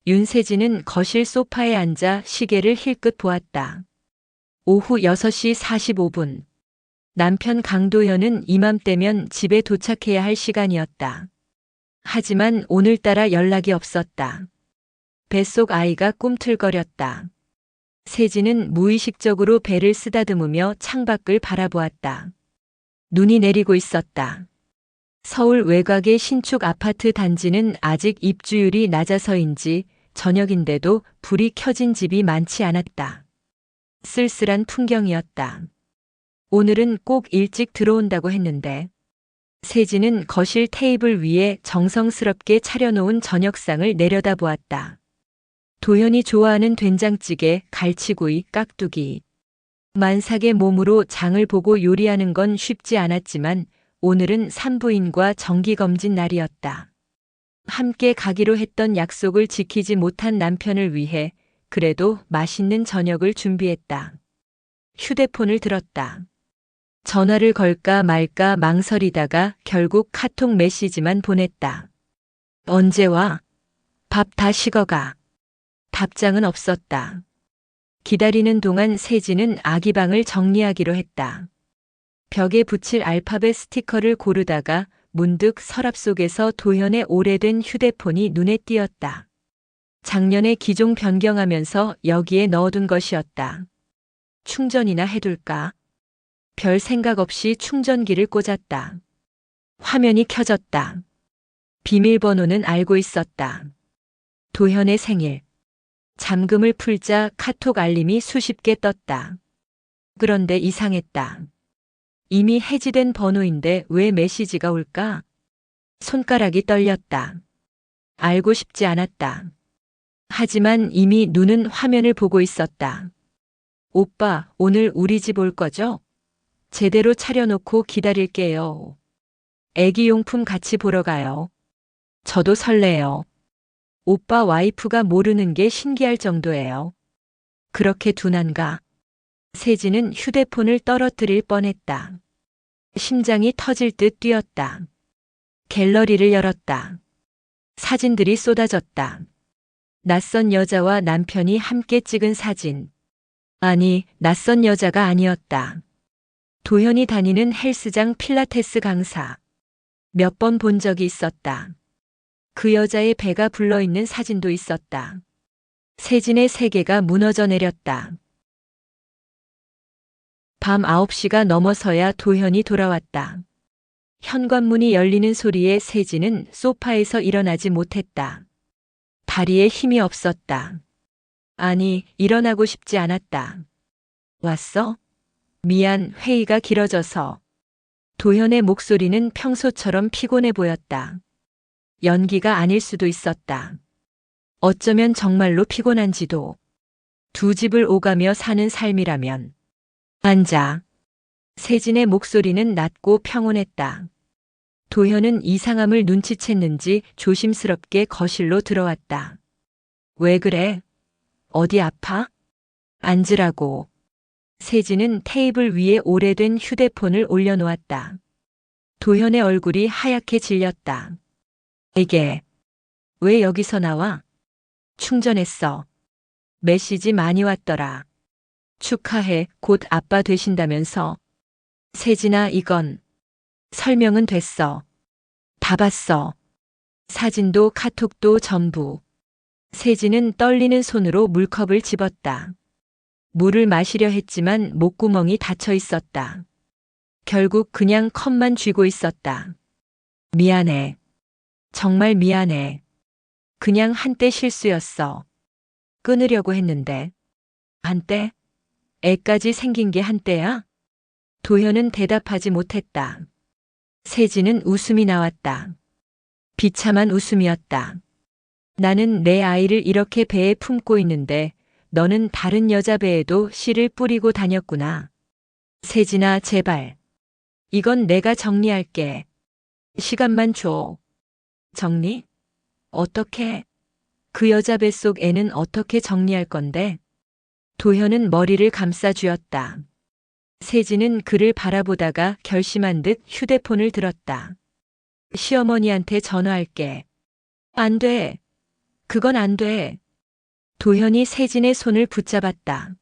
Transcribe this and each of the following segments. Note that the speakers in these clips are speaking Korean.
윤세진은 거실 소파에 앉아 시계를 힐끗 보았다. 오후 6시 45분. 남편 강도현은 이맘때면 집에 도착해야 할 시간이었다. 하지만 오늘따라 연락이 없었다. 뱃속 아이가 꿈틀거렸다. 세진은 무의식적으로 배를 쓰다듬으며 창밖을 바라보았다. 눈이 내리고 있었다. 서울 외곽의 신축 아파트 단지는 아직 입주율이 낮아서인지 저녁인데도 불이 켜진 집이 많지 않았다. 쓸쓸한 풍경이었다. 오늘은 꼭 일찍 들어온다고 했는데. 세진은 거실 테이블 위에 정성스럽게 차려놓은 저녁상을 내려다보았다. 도현이 좋아하는 된장찌개, 갈치구이, 깍두기. 만삭의 몸으로 장을 보고 요리하는 건 쉽지 않았지만 오늘은 산부인과 정기검진 날이었다. 함께 가기로 했던 약속을 지키지 못한 남편을 위해 그래도 맛있는 저녁을 준비했다. 휴대폰을 들었다. 전화를 걸까 말까 망설이다가 결국 카톡 메시지만 보냈다. 언제 와? 밥 다 식어가. 답장은 없었다. 기다리는 동안 세진은 아기 방을 정리하기로 했다. 벽에 붙일 알파벳 스티커를 고르다가 문득 서랍 속에서 도현의 오래된 휴대폰이 눈에 띄었다. 작년에 기종 변경하면서 여기에 넣어둔 것이었다. 충전이나 해둘까? 별 생각 없이 충전기를 꽂았다. 화면이 켜졌다. 비밀번호는 알고 있었다. 도현의 생일. 잠금을 풀자 카톡 알림이 수십 개 떴다. 그런데 이상했다. 이미 해지된 번호인데 왜 메시지가 올까? 손가락이 떨렸다. 알고 싶지 않았다. 하지만 이미 눈은 화면을 보고 있었다. 오빠, 오늘 우리 집 올 거죠? 제대로 차려놓고 기다릴게요. 애기 용품 같이 보러 가요. 저도 설레요. 오빠 와이프가 모르는 게 신기할 정도예요. 그렇게 둔한가? 세진은 휴대폰을 떨어뜨릴 뻔했다. 심장이 터질 듯 뛰었다. 갤러리를 열었다. 사진들이 쏟아졌다. 낯선 여자와 남편이 함께 찍은 사진. 아니, 낯선 여자가 아니었다. 도현이 다니는 헬스장 필라테스 강사. 몇 번 본 적이 있었다. 그 여자의 배가 불러있는 사진도 있었다. 세진의 세계가 무너져 내렸다. 밤 9시가 넘어서야 도현이 돌아왔다. 현관문이 열리는 소리에 세진은 소파에서 일어나지 못했다. 다리에 힘이 없었다. 아니, 일어나고 싶지 않았다. 왔어? 미안, 회의가 길어져서. 도현의 목소리는 평소처럼 피곤해 보였다. 연기가 아닐 수도 있었다. 어쩌면 정말로 피곤한지도. 두 집을 오가며 사는 삶이라면. 앉아. 세진의 목소리는 낮고 평온했다. 도현은 이상함을 눈치챘는지 조심스럽게 거실로 들어왔다. 왜 그래? 어디 아파? 앉으라고. 세진은 테이블 위에 오래된 휴대폰을 올려놓았다. 도현의 얼굴이 하얗게 질렸다. 이게 왜 여기서 나와? 충전했어. 메시지 많이 왔더라. 축하해, 곧 아빠 되신다면서. 세진아, 이건. 설명은 됐어. 다 봤어. 사진도 카톡도 전부. 세진은 떨리는 손으로 물컵을 집었다. 물을 마시려 했지만 목구멍이 닫혀 있었다. 결국 그냥 컵만 쥐고 있었다. 미안해. 정말 미안해. 그냥 한때 실수였어. 끊으려고 했는데. 한때? 애까지 생긴 게 한때야? 도현은 대답하지 못했다. 세진은 웃음이 나왔다. 비참한 웃음이었다. 나는 내 아이를 이렇게 배에 품고 있는데 너는 다른 여자 배에도 씨를 뿌리고 다녔구나. 세진아, 제발. 이건 내가 정리할게. 시간만 줘. 정리? 어떻게? 그 여자 뱃속 애는 어떻게 정리할 건데? 도현은 머리를 감싸 쥐었다. 세진은 그를 바라보다가 결심한 듯 휴대폰을 들었다. 시어머니한테 전화할게. 안 돼. 그건 안 돼. 도현이 세진의 손을 붙잡았다.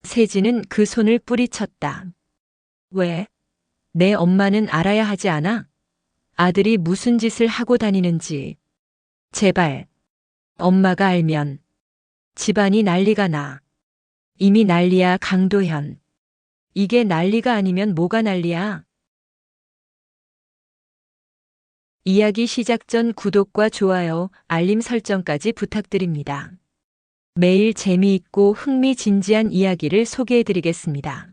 세진은 그 손을 뿌리쳤다. 왜? 내 엄마는 알아야 하지 않아? 아들이 무슨 짓을 하고 다니는지. 제발. 엄마가 알면 집안이 난리가 나. 이미 난리야, 강도현. 이게 난리가 아니면 뭐가 난리야? 이야기 시작 전 구독과 좋아요, 알림 설정까지 부탁드립니다. 매일 재미있고 흥미진지한 이야기를 소개해드리겠습니다.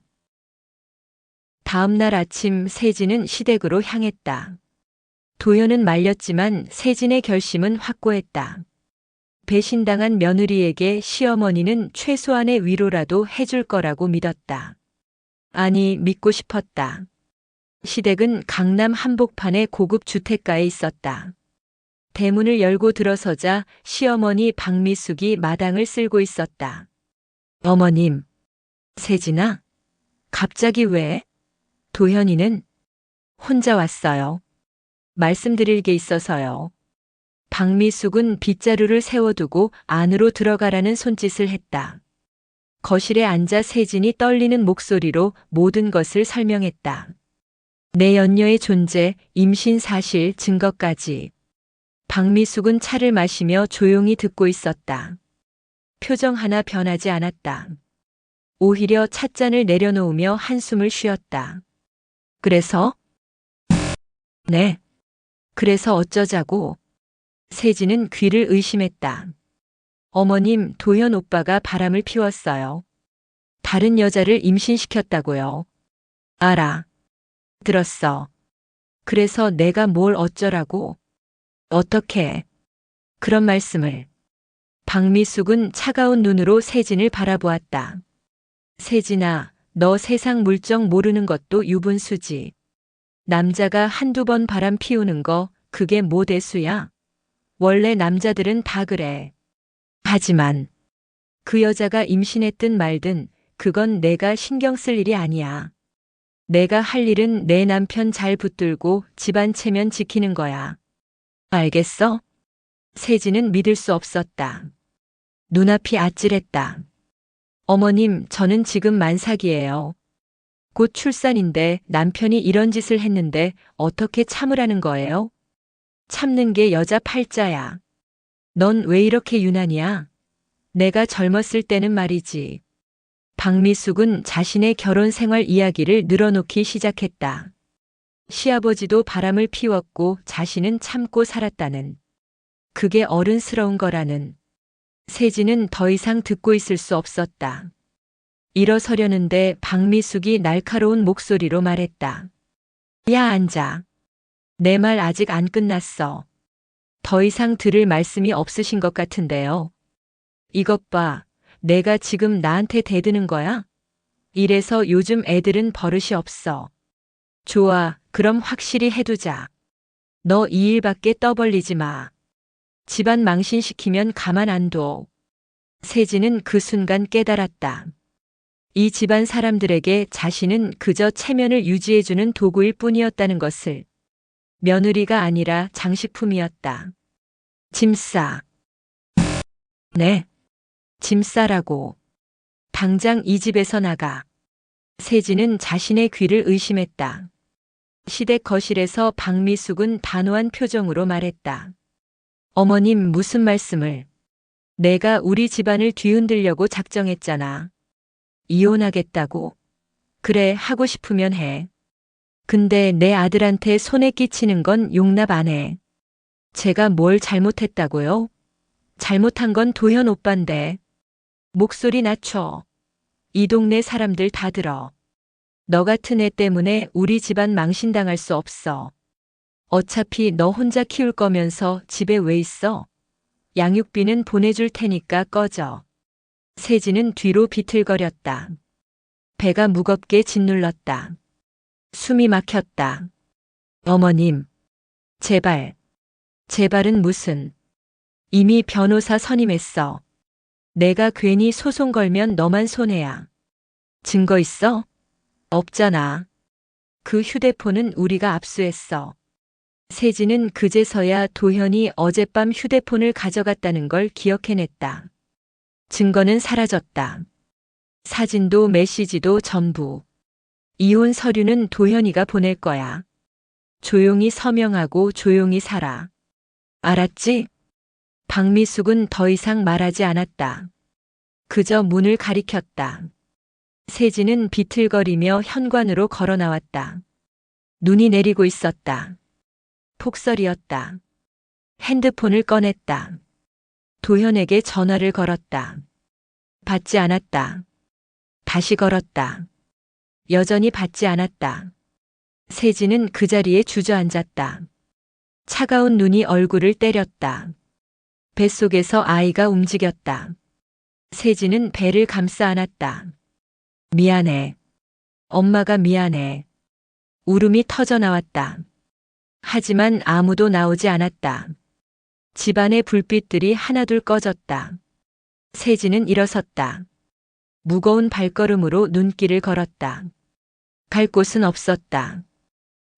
다음 날 아침 세진은 시댁으로 향했다. 도현은 말렸지만 세진의 결심은 확고했다. 배신당한 며느리에게 시어머니는 최소한의 위로라도 해줄 거라고 믿었다. 아니, 믿고 싶었다. 시댁은 강남 한복판의 고급 주택가에 있었다. 대문을 열고 들어서자 시어머니 박미숙이 마당을 쓸고 있었다. 어머님, 세진아, 갑자기 왜? 도현이는 혼자 왔어요. 말씀드릴 게 있어서요. 박미숙은 빗자루를 세워두고 안으로 들어가라는 손짓을 했다. 거실에 앉아 세진이 떨리는 목소리로 모든 것을 설명했다. 내 연녀의 존재, 임신 사실, 증거까지. 박미숙은 차를 마시며 조용히 듣고 있었다. 표정 하나 변하지 않았다. 오히려 찻잔을 내려놓으며 한숨을 쉬었다. 그래서? 네. 그래서 어쩌자고. 세진은 귀를 의심했다. 어머님, 도현 오빠가 바람을 피웠어요. 다른 여자를 임신시켰다고요. 알아. 들었어. 그래서 내가 뭘 어쩌라고? 어떻게? 그런 말씀을. 박미숙은 차가운 눈으로 세진을 바라보았다. 세진아, 너 세상 물정 모르는 것도 유분수지. 남자가 한두 번 바람 피우는 거, 그게 뭐 대수야? 원래 남자들은 다 그래. 하지만 그 여자가 임신했든 말든 그건 내가 신경 쓸 일이 아니야. 내가 할 일은 내 남편 잘 붙들고 집안 체면 지키는 거야. 알겠어? 세진은 믿을 수 없었다. 눈앞이 아찔했다. 어머님, 저는 지금 만삭이에요. 곧 출산인데 남편이 이런 짓을 했는데 어떻게 참으라는 거예요? 참는 게 여자 팔자야. 넌 왜 이렇게 유난이야? 내가 젊었을 때는 말이지. 박미숙은 자신의 결혼 생활 이야기를 늘어놓기 시작했다. 시아버지도 바람을 피웠고 자신은 참고 살았다는. 그게 어른스러운 거라는. 세진은 더 이상 듣고 있을 수 없었다. 일어서려는데 박미숙이 날카로운 목소리로 말했다. 야, 앉아. 내 말 아직 안 끝났어. 더 이상 들을 말씀이 없으신 것 같은데요. 이것 봐. 내가 지금 나한테 대드는 거야? 이래서 요즘 애들은 버릇이 없어. 좋아, 그럼 확실히 해두자. 너 이 일밖에 떠벌리지 마. 집안 망신시키면 가만 안 둬. 세진은 그 순간 깨달았다. 이 집안 사람들에게 자신은 그저 체면을 유지해주는 도구일 뿐이었다는 것을. 며느리가 아니라 장식품이었다. 짐 싸. 네. 짐 싸라고. 당장 이 집에서 나가. 세진은 자신의 귀를 의심했다. 시댁 거실에서 박미숙은 단호한 표정으로 말했다. 어머님, 무슨 말씀을. 내가 우리 집안을 뒤흔들려고 작정했잖아. 이혼하겠다고. 그래, 하고 싶으면 해. 근데 내 아들한테 손에 끼치는 건 용납 안 해. 제가 뭘 잘못했다고요? 잘못한 건 도현 오빠인데. 목소리 낮춰. 이 동네 사람들 다 들어. 너 같은 애 때문에 우리 집안 망신당할 수 없어. 어차피 너 혼자 키울 거면서 집에 왜 있어? 양육비는 보내줄 테니까 꺼져. 세진은 뒤로 비틀거렸다. 배가 무겁게 짓눌렀다. 숨이 막혔다. 어머님, 제발. 제발은 무슨. 이미 변호사 선임했어. 내가 괜히 소송 걸면 너만 손해야. 증거 있어? 없잖아. 그 휴대폰은 우리가 압수했어. 세진은 그제서야 도현이 어젯밤 휴대폰을 가져갔다는 걸 기억해냈다. 증거는 사라졌다. 사진도 메시지도 전부. 이혼 서류는 도현이가 보낼 거야. 조용히 서명하고 조용히 살아. 알았지? 박미숙은 더 이상 말하지 않았다. 그저 문을 가리켰다. 세진은 비틀거리며 현관으로 걸어 나왔다. 눈이 내리고 있었다. 폭설이었다. 핸드폰을 꺼냈다. 도현에게 전화를 걸었다. 받지 않았다. 다시 걸었다. 여전히 받지 않았다. 세진은 그 자리에 주저앉았다. 차가운 눈이 얼굴을 때렸다. 뱃속에서 아이가 움직였다. 세진은 배를 감싸 안았다. 미안해. 엄마가 미안해. 울음이 터져 나왔다. 하지만 아무도 나오지 않았다. 집안의 불빛들이 하나둘 꺼졌다. 세진은 일어섰다. 무거운 발걸음으로 눈길을 걸었다. 갈 곳은 없었다.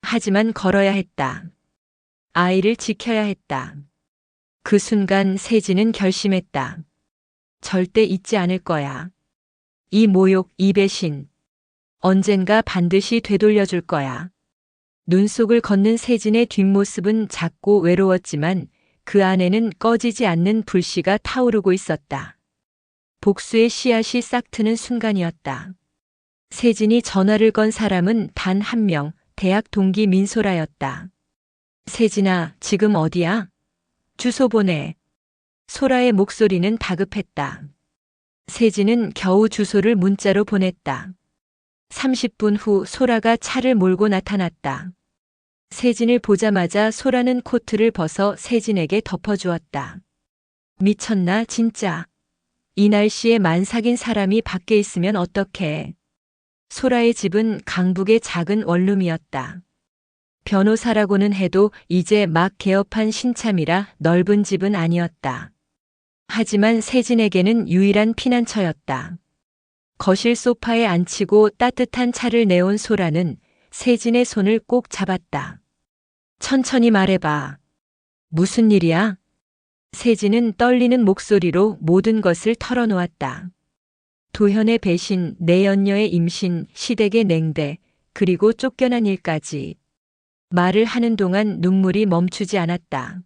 하지만 걸어야 했다. 아이를 지켜야 했다. 그 순간 세진은 결심했다. 절대 잊지 않을 거야. 이 모욕, 이 배신. 언젠가 반드시 되돌려줄 거야. 눈 속을 걷는 세진의 뒷모습은 작고 외로웠지만 그 안에는 꺼지지 않는 불씨가 타오르고 있었다. 복수의 씨앗이 싹트는 순간이었다. 세진이 전화를 건 사람은 단 한 명, 대학 동기 민소라였다. 세진아, 지금 어디야? 주소 보내. 소라의 목소리는 다급했다. 세진은 겨우 주소를 문자로 보냈다. 30분 후 소라가 차를 몰고 나타났다. 세진을 보자마자 소라는 코트를 벗어 세진에게 덮어주었다. 미쳤나 진짜. 이 날씨에 만삭인 사람이 밖에 있으면 어떡해. 소라의 집은 강북의 작은 원룸이었다. 변호사라고는 해도 이제 막 개업한 신참이라 넓은 집은 아니었다. 하지만 세진에게는 유일한 피난처였다. 거실 소파에 앉히고 따뜻한 차를 내온 소라는 세진의 손을 꼭 잡았다. 천천히 말해봐. 무슨 일이야? 세진은 떨리는 목소리로 모든 것을 털어놓았다. 도현의 배신, 내연녀의 임신, 시댁의 냉대, 그리고 쫓겨난 일까지. 말을 하는 동안 눈물이 멈추지 않았다.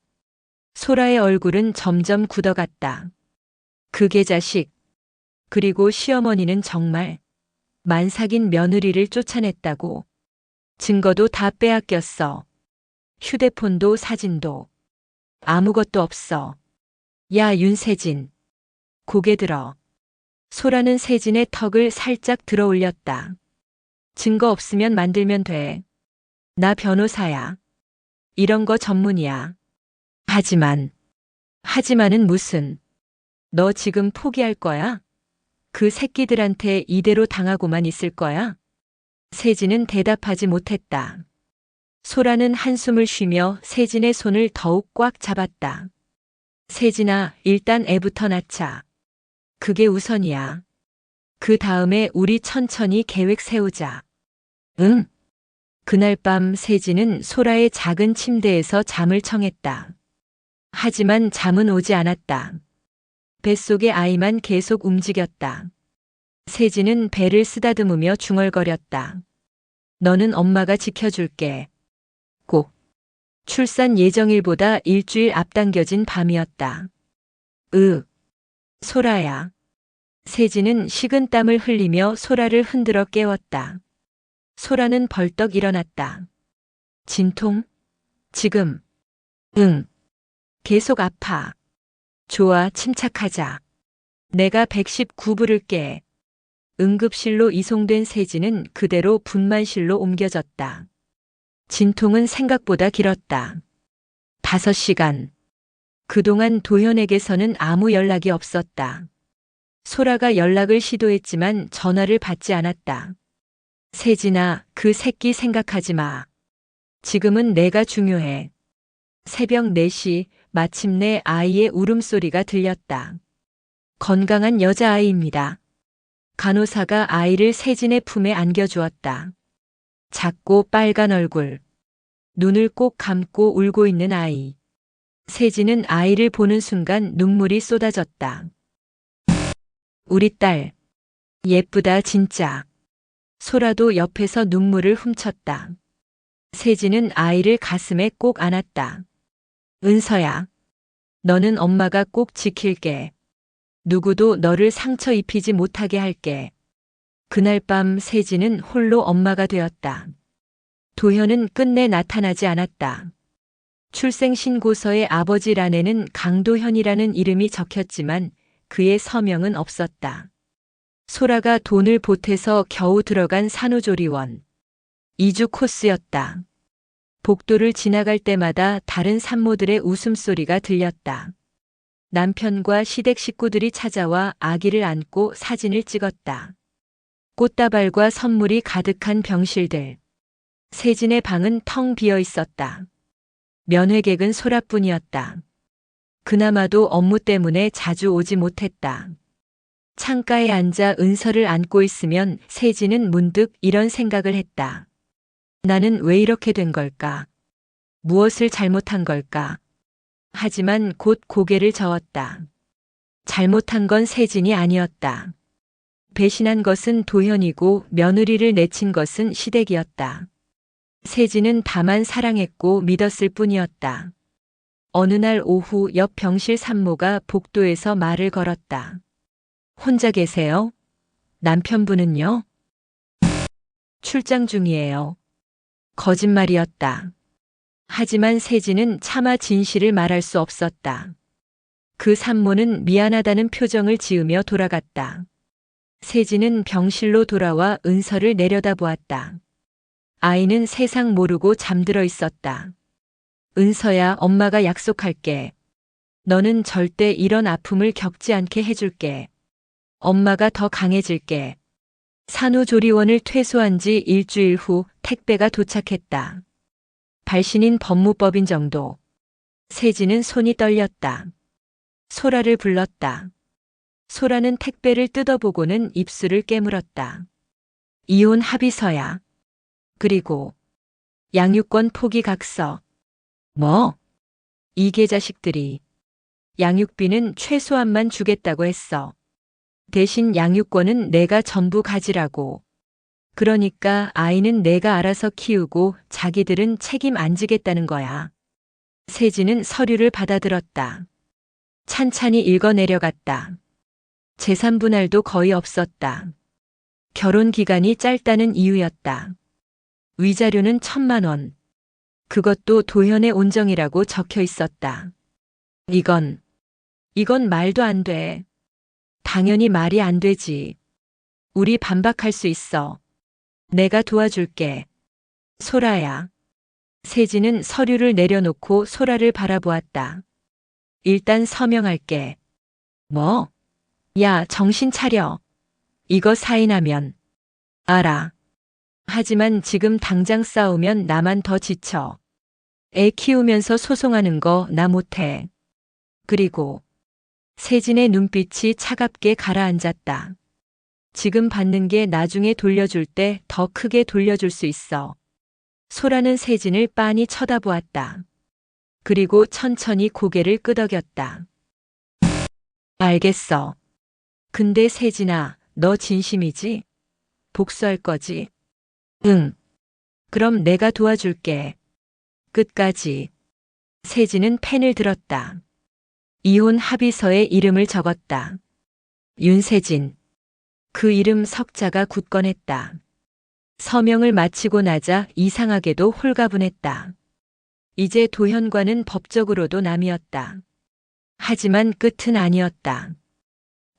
소라의 얼굴은 점점 굳어갔다. 그게 자식. 그리고 시어머니는 정말 만삭인 며느리를 쫓아냈다고. 증거도 다 빼앗겼어. 휴대폰도 사진도. 아무것도 없어. 야, 윤세진. 고개 들어. 소라는 세진의 턱을 살짝 들어 올렸다. 증거 없으면 만들면 돼. 나 변호사야. 이런 거 전문이야. 하지만은 무슨. 너 지금 포기할 거야? 그 새끼들한테 이대로 당하고만 있을 거야? 세진은 대답하지 못했다. 소라는 한숨을 쉬며 세진의 손을 더욱 꽉 잡았다. 세진아, 일단 애부터 낳자. 그게 우선이야. 그 다음에 우리 천천히 계획 세우자. 응. 그날 밤 세진은 소라의 작은 침대에서 잠을 청했다. 하지만 잠은 오지 않았다. 뱃속의 아이만 계속 움직였다. 세진은 배를 쓰다듬으며 중얼거렸다. 너는 엄마가 지켜줄게. 꼭. 출산 예정일보다 일주일 앞당겨진 밤이었다. 소라야. 세진은 식은땀을 흘리며 소라를 흔들어 깨웠다. 소라는 벌떡 일어났다. 진통? 지금. 응. 계속 아파. 좋아, 침착하자. 내가 119 부를게. 응급실로 이송된 세진은 그대로 분만실로 옮겨졌다. 진통은 생각보다 길었다. 5시간. 그동안 도현에게서는 아무 연락이 없었다. 소라가 연락을 시도했지만 전화를 받지 않았다. 세진아, 그 새끼 생각하지 마. 지금은 내가 중요해. 새벽 4시 마침내 아이의 울음소리가 들렸다. 건강한 여자아이입니다. 간호사가 아이를 세진의 품에 안겨주었다. 작고 빨간 얼굴. 눈을 꼭 감고 울고 있는 아이. 세진은 아이를 보는 순간 눈물이 쏟아졌다. 우리 딸. 예쁘다 진짜. 소라도 옆에서 눈물을 훔쳤다. 세진은 아이를 가슴에 꼭 안았다. 은서야. 너는 엄마가 꼭 지킬게. 누구도 너를 상처 입히지 못하게 할게. 그날 밤 세진은 홀로 엄마가 되었다. 도현은 끝내 나타나지 않았다. 출생신고서의 아버지 란에는 강도현이라는 이름이 적혔지만 그의 서명은 없었다. 소라가 돈을 보태서 겨우 들어간 산후조리원. 2주 코스였다. 복도를 지나갈 때마다 다른 산모들의 웃음소리가 들렸다. 남편과 시댁 식구들이 찾아와 아기를 안고 사진을 찍었다. 꽃다발과 선물이 가득한 병실들. 세진의 방은 텅 비어 있었다. 면회객은 소라뿐이었다. 그나마도 업무 때문에 자주 오지 못했다. 창가에 앉아 은서를 안고 있으면 세진은 문득 이런 생각을 했다. 나는 왜 이렇게 된 걸까? 무엇을 잘못한 걸까? 하지만 곧 고개를 저었다. 잘못한 건 세진이 아니었다. 배신한 것은 도현이고 며느리를 내친 것은 시댁이었다. 세진은 다만 사랑했고 믿었을 뿐이었다. 어느 날 오후 옆 병실 산모가 복도에서 말을 걸었다. 혼자 계세요? 남편분은요? 출장 중이에요. 거짓말이었다. 하지만 세진은 차마 진실을 말할 수 없었다. 그 산모는 미안하다는 표정을 지으며 돌아갔다. 세진은 병실로 돌아와 은서를 내려다보았다. 아이는 세상 모르고 잠들어 있었다. 은서야, 엄마가 약속할게. 너는 절대 이런 아픔을 겪지 않게 해줄게. 엄마가 더 강해질게. 산후조리원을 퇴소한 지 일주일 후 택배가 도착했다. 발신인 법무법인 정도. 세진은 손이 떨렸다. 소라를 불렀다. 소라는 택배를 뜯어보고는 입술을 깨물었다. 이혼 합의서야. 그리고 양육권 포기 각서. 뭐? 이게 자식들이. 양육비는 최소한만 주겠다고 했어. 대신 양육권은 내가 전부 가지라고. 그러니까 아이는 내가 알아서 키우고 자기들은 책임 안 지겠다는 거야. 세진은 서류를 받아들었다. 찬찬히 읽어 내려갔다. 재산 분할도 거의 없었다. 결혼 기간이 짧다는 이유였다. 위자료는 1,000만 원. 그것도 도현의 온정이라고 적혀 있었다. 이건 말도 안 돼. 당연히 말이 안 되지. 우리 반박할 수 있어. 내가 도와줄게. 소라야. 세진은 서류를 내려놓고 소라를 바라보았다. 일단 서명할게. 뭐? 야, 정신 차려. 이거 사인하면. 알아. 하지만 지금 당장 싸우면 나만 더 지쳐. 애 키우면서 소송하는 거 나 못해. 그리고 세진의 눈빛이 차갑게 가라앉았다. 지금 받는 게 나중에 돌려줄 때 더 크게 돌려줄 수 있어. 소라는 세진을 빤히 쳐다보았다. 그리고 천천히 고개를 끄덕였다. 알겠어. 근데 세진아, 너 진심이지? 복수할 거지? 응. 그럼 내가 도와줄게. 끝까지. 세진은 펜을 들었다. 이혼 합의서에 이름을 적었다. 윤세진. 그 이름 석자가 굳건했다. 서명을 마치고 나자 이상하게도 홀가분했다. 이제 도현과는 법적으로도 남이었다. 하지만 끝은 아니었다.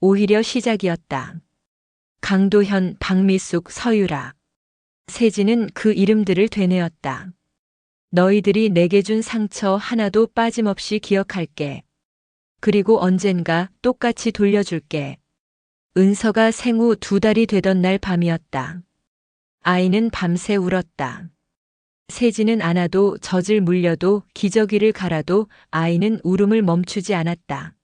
오히려 시작이었다. 강도현, 박미숙, 서유라. 세진은 그 이름들을 되뇌었다. 너희들이 내게 준 상처 하나도 빠짐없이 기억할게. 그리고 언젠가 똑같이 돌려줄게. 은서가 생후 2달이 되던 날 밤이었다. 아이는 밤새 울었다. 세진은 안아도 젖을 물려도 기저귀를 갈아도 아이는 울음을 멈추지 않았다.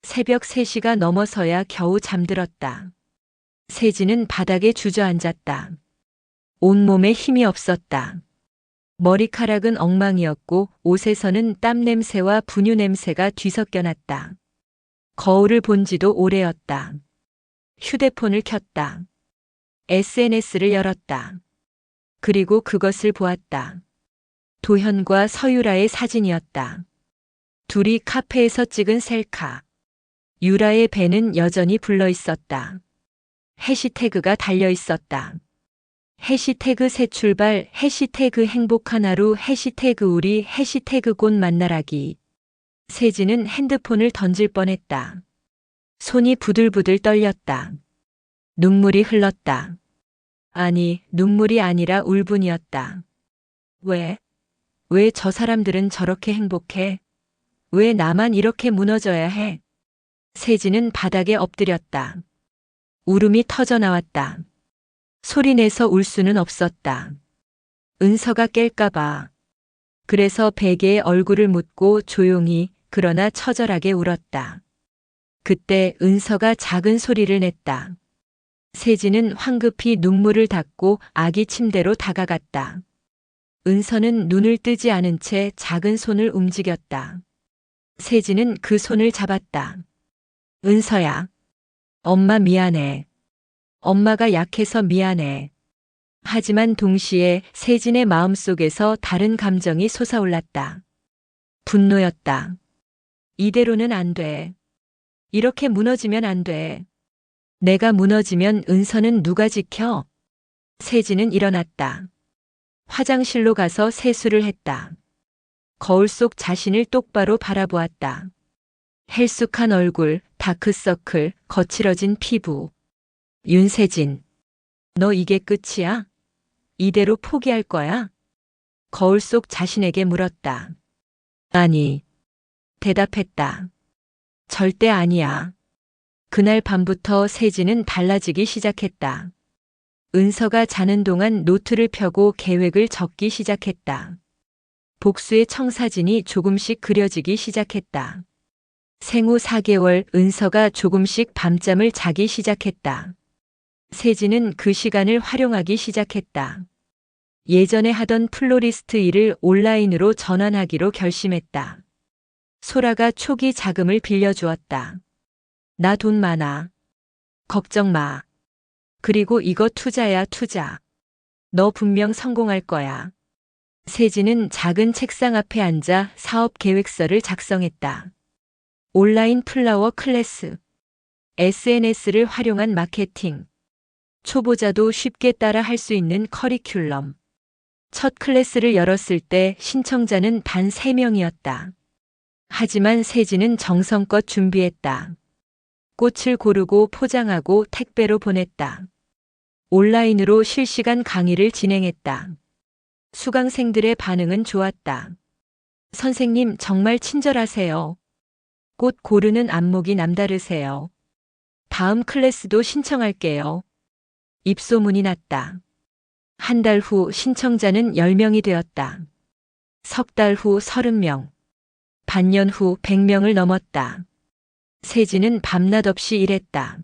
새벽 3시가 넘어서야 겨우 잠들었다. 세진은 바닥에 주저앉았다. 온몸에 힘이 없었다. 머리카락은 엉망이었고 옷에서는 땀 냄새와 분유 냄새가 뒤섞여 났다. 거울을 본 지도 오래였다. 휴대폰을 켰다. SNS를 열었다. 그리고 그것을 보았다. 도현과 서유라의 사진이었다. 둘이 카페에서 찍은 셀카. 유라의 배는 여전히 불러 있었다. 해시태그가 달려 있었다. 해시태그 새 출발, 해시태그 행복한 하루, 해시태그 우리, 해시태그 곧 만나라기. 세진은 핸드폰을 던질 뻔했다. 손이 부들부들 떨렸다. 눈물이 흘렀다. 아니, 눈물이 아니라 울분이었다. 왜 저 사람들은 저렇게 행복해? 왜 나만 이렇게 무너져야 해? 세진은 바닥에 엎드렸다. 울음이 터져 나왔다. 소리내서 울 수는 없었다. 은서가 깰까봐. 그래서 베개에 얼굴을 묻고 조용히 그러나 처절하게 울었다. 그때 은서가 작은 소리를 냈다. 세진은 황급히 눈물을 닦고 아기 침대로 다가갔다. 은서는 눈을 뜨지 않은 채 작은 손을 움직였다. 세진은 그 손을 잡았다. 은서야. 엄마 미안해. 엄마가 약해서 미안해. 하지만 동시에 세진의 마음속에서 다른 감정이 솟아올랐다. 분노였다. 이대로는 안 돼. 이렇게 무너지면 안 돼. 내가 무너지면 은서는 누가 지켜? 세진은 일어났다. 화장실로 가서 세수를 했다. 거울 속 자신을 똑바로 바라보았다. 헬쑥한 얼굴, 다크서클, 거칠어진 피부. 윤세진. 너 이게 끝이야? 이대로 포기할 거야? 거울 속 자신에게 물었다. 아니. 대답했다. 절대 아니야. 그날 밤부터 세진은 달라지기 시작했다. 은서가 자는 동안 노트를 펴고 계획을 적기 시작했다. 복수의 청사진이 조금씩 그려지기 시작했다. 생후 4개월 은서가 조금씩 밤잠을 자기 시작했다. 세진은 그 시간을 활용하기 시작했다. 예전에 하던 플로리스트 일을 온라인으로 전환하기로 결심했다. 소라가 초기 자금을 빌려주었다. 나 돈 많아. 걱정 마. 그리고 이거 투자야, 투자. 너 분명 성공할 거야. 세진은 작은 책상 앞에 앉아 사업 계획서를 작성했다. 온라인 플라워 클래스, SNS를 활용한 마케팅, 초보자도 쉽게 따라 할 수 있는 커리큘럼. 첫 클래스를 열었을 때 신청자는 단 3명이었다. 하지만 세진은 정성껏 준비했다. 꽃을 고르고 포장하고 택배로 보냈다. 온라인으로 실시간 강의를 진행했다. 수강생들의 반응은 좋았다. 선생님 정말 친절하세요. 꽃 고르는 안목이 남다르세요. 다음 클래스도 신청할게요. 입소문이 났다. 한 달 후 신청자는 10명이 되었다. 석 달 후 30명. 반년 후 100명을 넘었다. 세진은 밤낮 없이 일했다.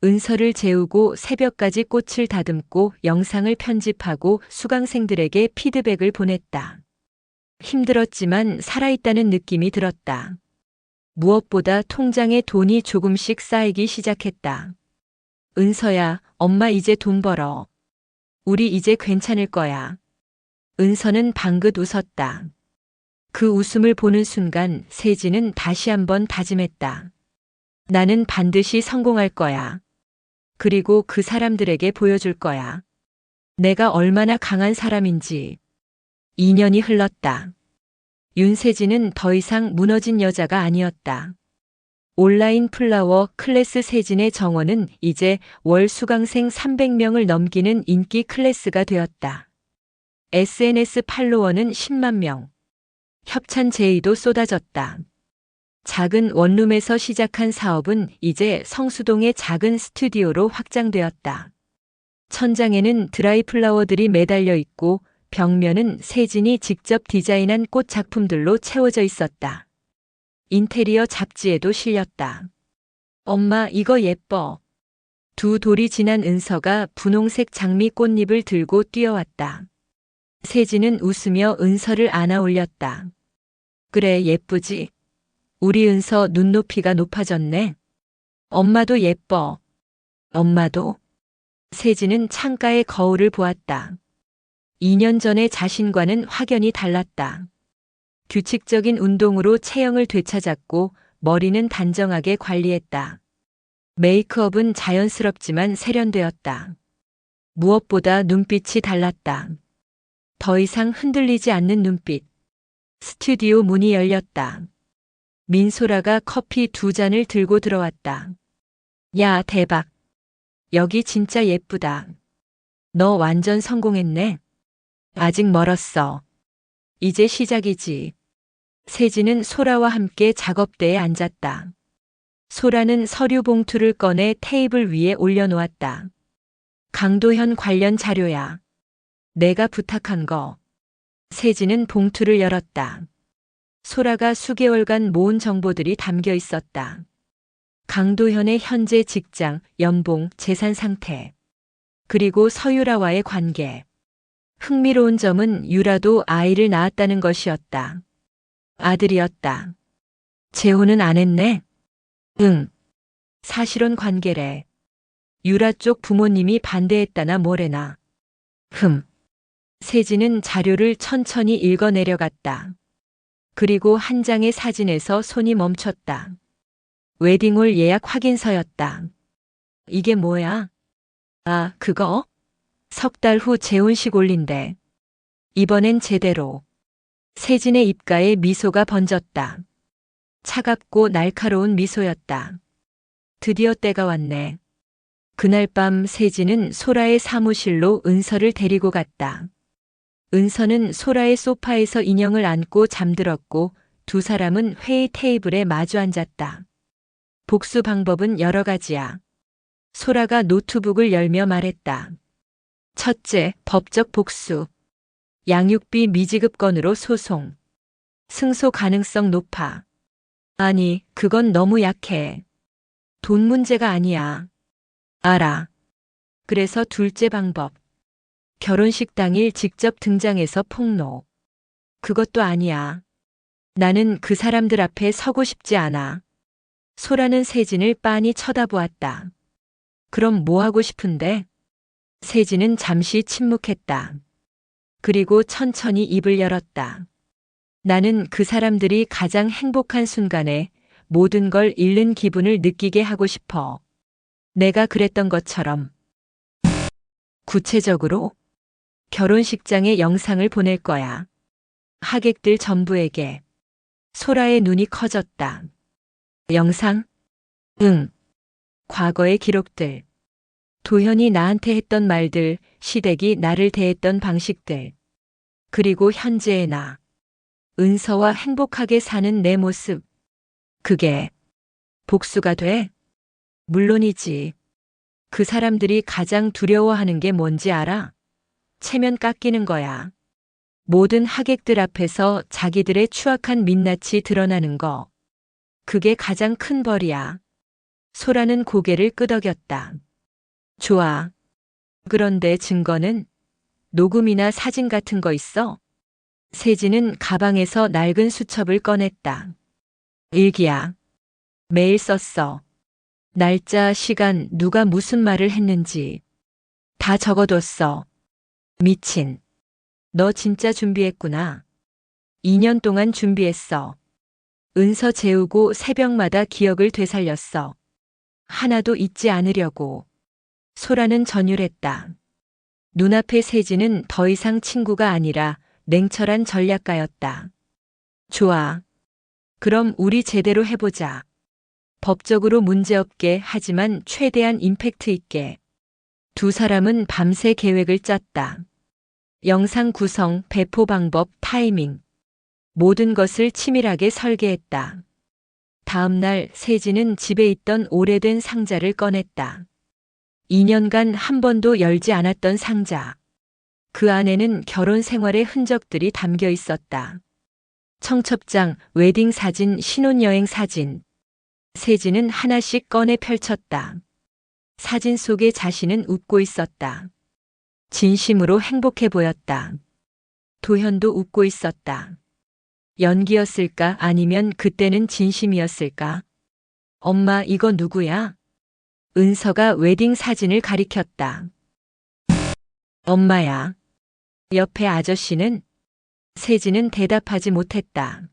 은서를 재우고 새벽까지 꽃을 다듬고 영상을 편집하고 수강생들에게 피드백을 보냈다. 힘들었지만 살아있다는 느낌이 들었다. 무엇보다 통장에 돈이 조금씩 쌓이기 시작했다. 은서야, 엄마 이제 돈 벌어. 우리 이제 괜찮을 거야. 은서는 방긋 웃었다. 그 웃음을 보는 순간 세진은 다시 한번 다짐했다. 나는 반드시 성공할 거야. 그리고 그 사람들에게 보여줄 거야. 내가 얼마나 강한 사람인지. 2년이 흘렀다. 윤세진은 더 이상 무너진 여자가 아니었다. 온라인 플라워 클래스 세진의 정원은 이제 월 수강생 300명을 넘기는 인기 클래스가 되었다. SNS 팔로워는 10만 명. 협찬 제의도 쏟아졌다. 작은 원룸에서 시작한 사업은 이제 성수동의 작은 스튜디오로 확장되었다. 천장에는 드라이 플라워들이 매달려 있고 벽면은 세진이 직접 디자인한 꽃 작품들로 채워져 있었다. 인테리어 잡지에도 실렸다. 엄마 이거 예뻐. 두 돌이 지난 은서가 분홍색 장미 꽃잎을 들고 뛰어왔다. 세진은 웃으며 은서를 안아 올렸다. 그래, 예쁘지? 우리 은서 눈높이가 높아졌네. 엄마도 예뻐. 엄마도? 세진은 창가의 거울을 보았다. 2년 전의 자신과는 확연히 달랐다. 규칙적인 운동으로 체형을 되찾았고 머리는 단정하게 관리했다. 메이크업은 자연스럽지만 세련되었다. 무엇보다 눈빛이 달랐다. 더 이상 흔들리지 않는 눈빛. 스튜디오 문이 열렸다. 민소라가 커피 2잔을 들고 들어왔다. 야, 대박. 여기 진짜 예쁘다. 너 완전 성공했네. 아직 멀었어. 이제 시작이지. 세진은 소라와 함께 작업대에 앉았다. 소라는 서류 봉투를 꺼내 테이블 위에 올려놓았다. 강도현 관련 자료야. 내가 부탁한 거. 세진은 봉투를 열었다. 소라가 수개월간 모은 정보들이 담겨 있었다. 강도현의 현재 직장, 연봉, 재산 상태. 그리고 서유라와의 관계. 흥미로운 점은 유라도 아이를 낳았다는 것이었다. 아들이었다. 재혼은 안 했네? 응. 사실혼 관계래. 유라 쪽 부모님이 반대했다나 뭐래나. 세진은 자료를 천천히 읽어 내려갔다. 그리고 한 장의 사진에서 손이 멈췄다. 웨딩홀 예약 확인서였다. 이게 뭐야? 아, 그거? 3달 후 재혼식 올린대. 이번엔 제대로. 세진의 입가에 미소가 번졌다. 차갑고 날카로운 미소였다. 드디어 때가 왔네. 그날 밤 세진은 소라의 사무실로 은서를 데리고 갔다. 은서는 소라의 소파에서 인형을 안고 잠들었고 두 사람은 회의 테이블에 마주 앉았다. 복수 방법은 여러 가지야. 소라가 노트북을 열며 말했다. 첫째, 법적 복수. 양육비 미지급 건으로 소송. 승소 가능성 높아. 아니, 그건 너무 약해. 돈 문제가 아니야. 알아. 그래서 둘째 방법. 결혼식 당일 직접 등장해서 폭로. 그것도 아니야. 나는 그 사람들 앞에 서고 싶지 않아. 소라는 세진을 빤히 쳐다보았다. 그럼 뭐 하고 싶은데? 세진은 잠시 침묵했다. 그리고 천천히 입을 열었다. 나는 그 사람들이 가장 행복한 순간에 모든 걸 잃는 기분을 느끼게 하고 싶어. 내가 그랬던 것처럼. 구체적으로 결혼식장의 영상을 보낼 거야. 하객들 전부에게. 소라의 눈이 커졌다. 영상? 응. 과거의 기록들. 도현이 나한테 했던 말들, 시댁이 나를 대했던 방식들. 그리고 현재의 나. 은서와 행복하게 사는 내 모습. 그게 복수가 돼? 물론이지. 그 사람들이 가장 두려워하는 게 뭔지 알아? 체면 깎이는 거야. 모든 하객들 앞에서 자기들의 추악한 민낯이 드러나는 거. 그게 가장 큰 벌이야. 소라는 고개를 끄덕였다. 좋아. 그런데 증거는? 녹음이나 사진 같은 거 있어? 세진은 가방에서 낡은 수첩을 꺼냈다. 일기야. 매일 썼어. 날짜, 시간, 누가 무슨 말을 했는지. 다 적어뒀어. 미친. 너 진짜 준비했구나. 2년 동안 준비했어. 은서 재우고 새벽마다 기억을 되살렸어. 하나도 잊지 않으려고. 소라는 전율했다. 눈앞의 세진은 더 이상 친구가 아니라 냉철한 전략가였다. 좋아. 그럼 우리 제대로 해보자. 법적으로 문제없게 하지만 최대한 임팩트 있게. 두 사람은 밤새 계획을 짰다. 영상 구성, 배포 방법, 타이밍. 모든 것을 치밀하게 설계했다. 다음 날 세진은 집에 있던 오래된 상자를 꺼냈다. 2년간 한 번도 열지 않았던 상자. 그 안에는 결혼 생활의 흔적들이 담겨 있었다. 청첩장, 웨딩 사진, 신혼여행 사진. 세진은 하나씩 꺼내 펼쳤다. 사진 속의 자신은 웃고 있었다. 진심으로 행복해 보였다. 도현도 웃고 있었다. 연기였을까 아니면 그때는 진심이었을까? 엄마, 이거 누구야? 은서가 웨딩 사진을 가리켰다. 엄마야. 옆에 아저씨는? 세진은 대답하지 못했다.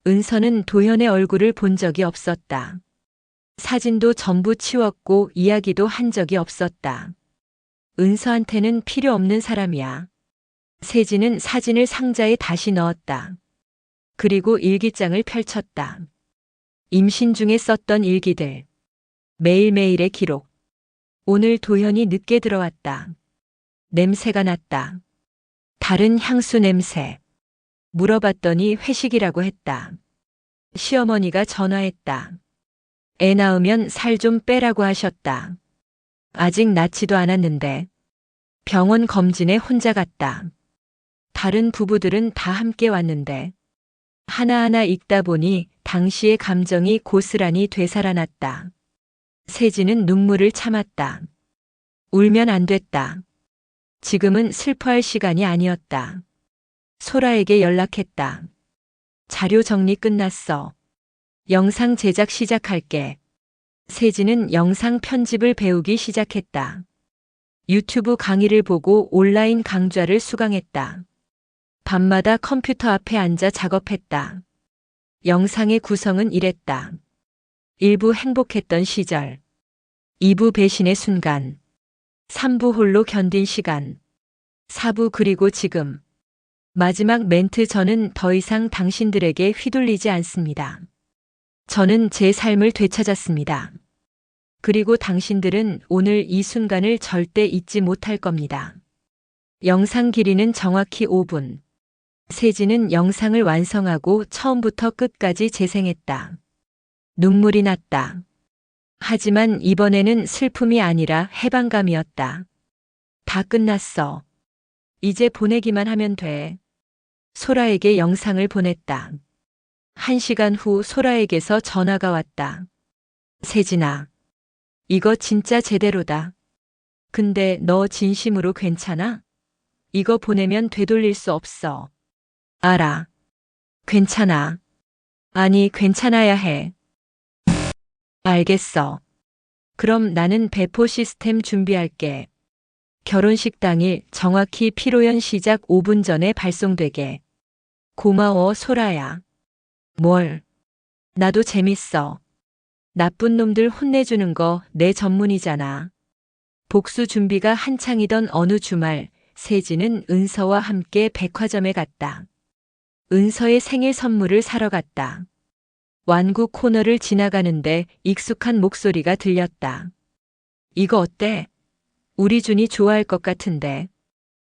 은서는 도현의 얼굴을 본 적이 없었다. 사진도 전부 치웠고 이야기도 한 적이 없었다. 은서한테는 필요 없는 사람이야. 세진은 사진을 상자에 다시 넣었다. 그리고 일기장을 펼쳤다. 임신 중에 썼던 일기들. 매일매일의 기록. 오늘 도현이 늦게 들어왔다. 냄새가 났다. 다른 향수 냄새. 물어봤더니 회식이라고 했다. 시어머니가 전화했다. 애 낳으면 살 좀 빼라고 하셨다. 아직 낳지도 않았는데. 병원 검진에 혼자 갔다. 다른 부부들은 다 함께 왔는데. 하나하나 읽다 보니 당시의 감정이 고스란히 되살아났다. 세진은 눈물을 참았다. 울면 안 됐다. 지금은 슬퍼할 시간이 아니었다. 소라에게 연락했다. 자료 정리 끝났어. 영상 제작 시작할게. 세진은 영상 편집을 배우기 시작했다. 유튜브 강의를 보고 온라인 강좌를 수강했다. 밤마다 컴퓨터 앞에 앉아 작업했다. 영상의 구성은 이랬다. 1부 행복했던 시절, 2부 배신의 순간, 3부 홀로 견딘 시간, 4부 그리고 지금. 마지막 멘트, 저는 더 이상 당신들에게 휘둘리지 않습니다. 저는 제 삶을 되찾았습니다. 그리고 당신들은 오늘 이 순간을 절대 잊지 못할 겁니다. 영상 길이는 정확히 5분. 세진은 영상을 완성하고 처음부터 끝까지 재생했다. 눈물이 났다. 하지만 이번에는 슬픔이 아니라 해방감이었다. 다 끝났어. 이제 보내기만 하면 돼. 소라에게 영상을 보냈다. 1시간 후 소라에게서 전화가 왔다. 세진아, 이거 진짜 제대로다. 근데 너 진심으로 괜찮아? 이거 보내면 되돌릴 수 없어. 알아. 괜찮아. 아니, 괜찮아야 해. 알겠어. 그럼 나는 배포 시스템 준비할게. 결혼식 당일 정확히 피로연 시작 5분 전에 발송되게. 고마워, 소라야. 뭘? 나도 재밌어. 나쁜 놈들 혼내주는 거 내 전문이잖아. 복수 준비가 한창이던 어느 주말, 세진은 은서와 함께 백화점에 갔다. 은서의 생일 선물을 사러 갔다. 완구 코너를 지나가는데 익숙한 목소리가 들렸다. 이거 어때? 우리 준이 좋아할 것 같은데.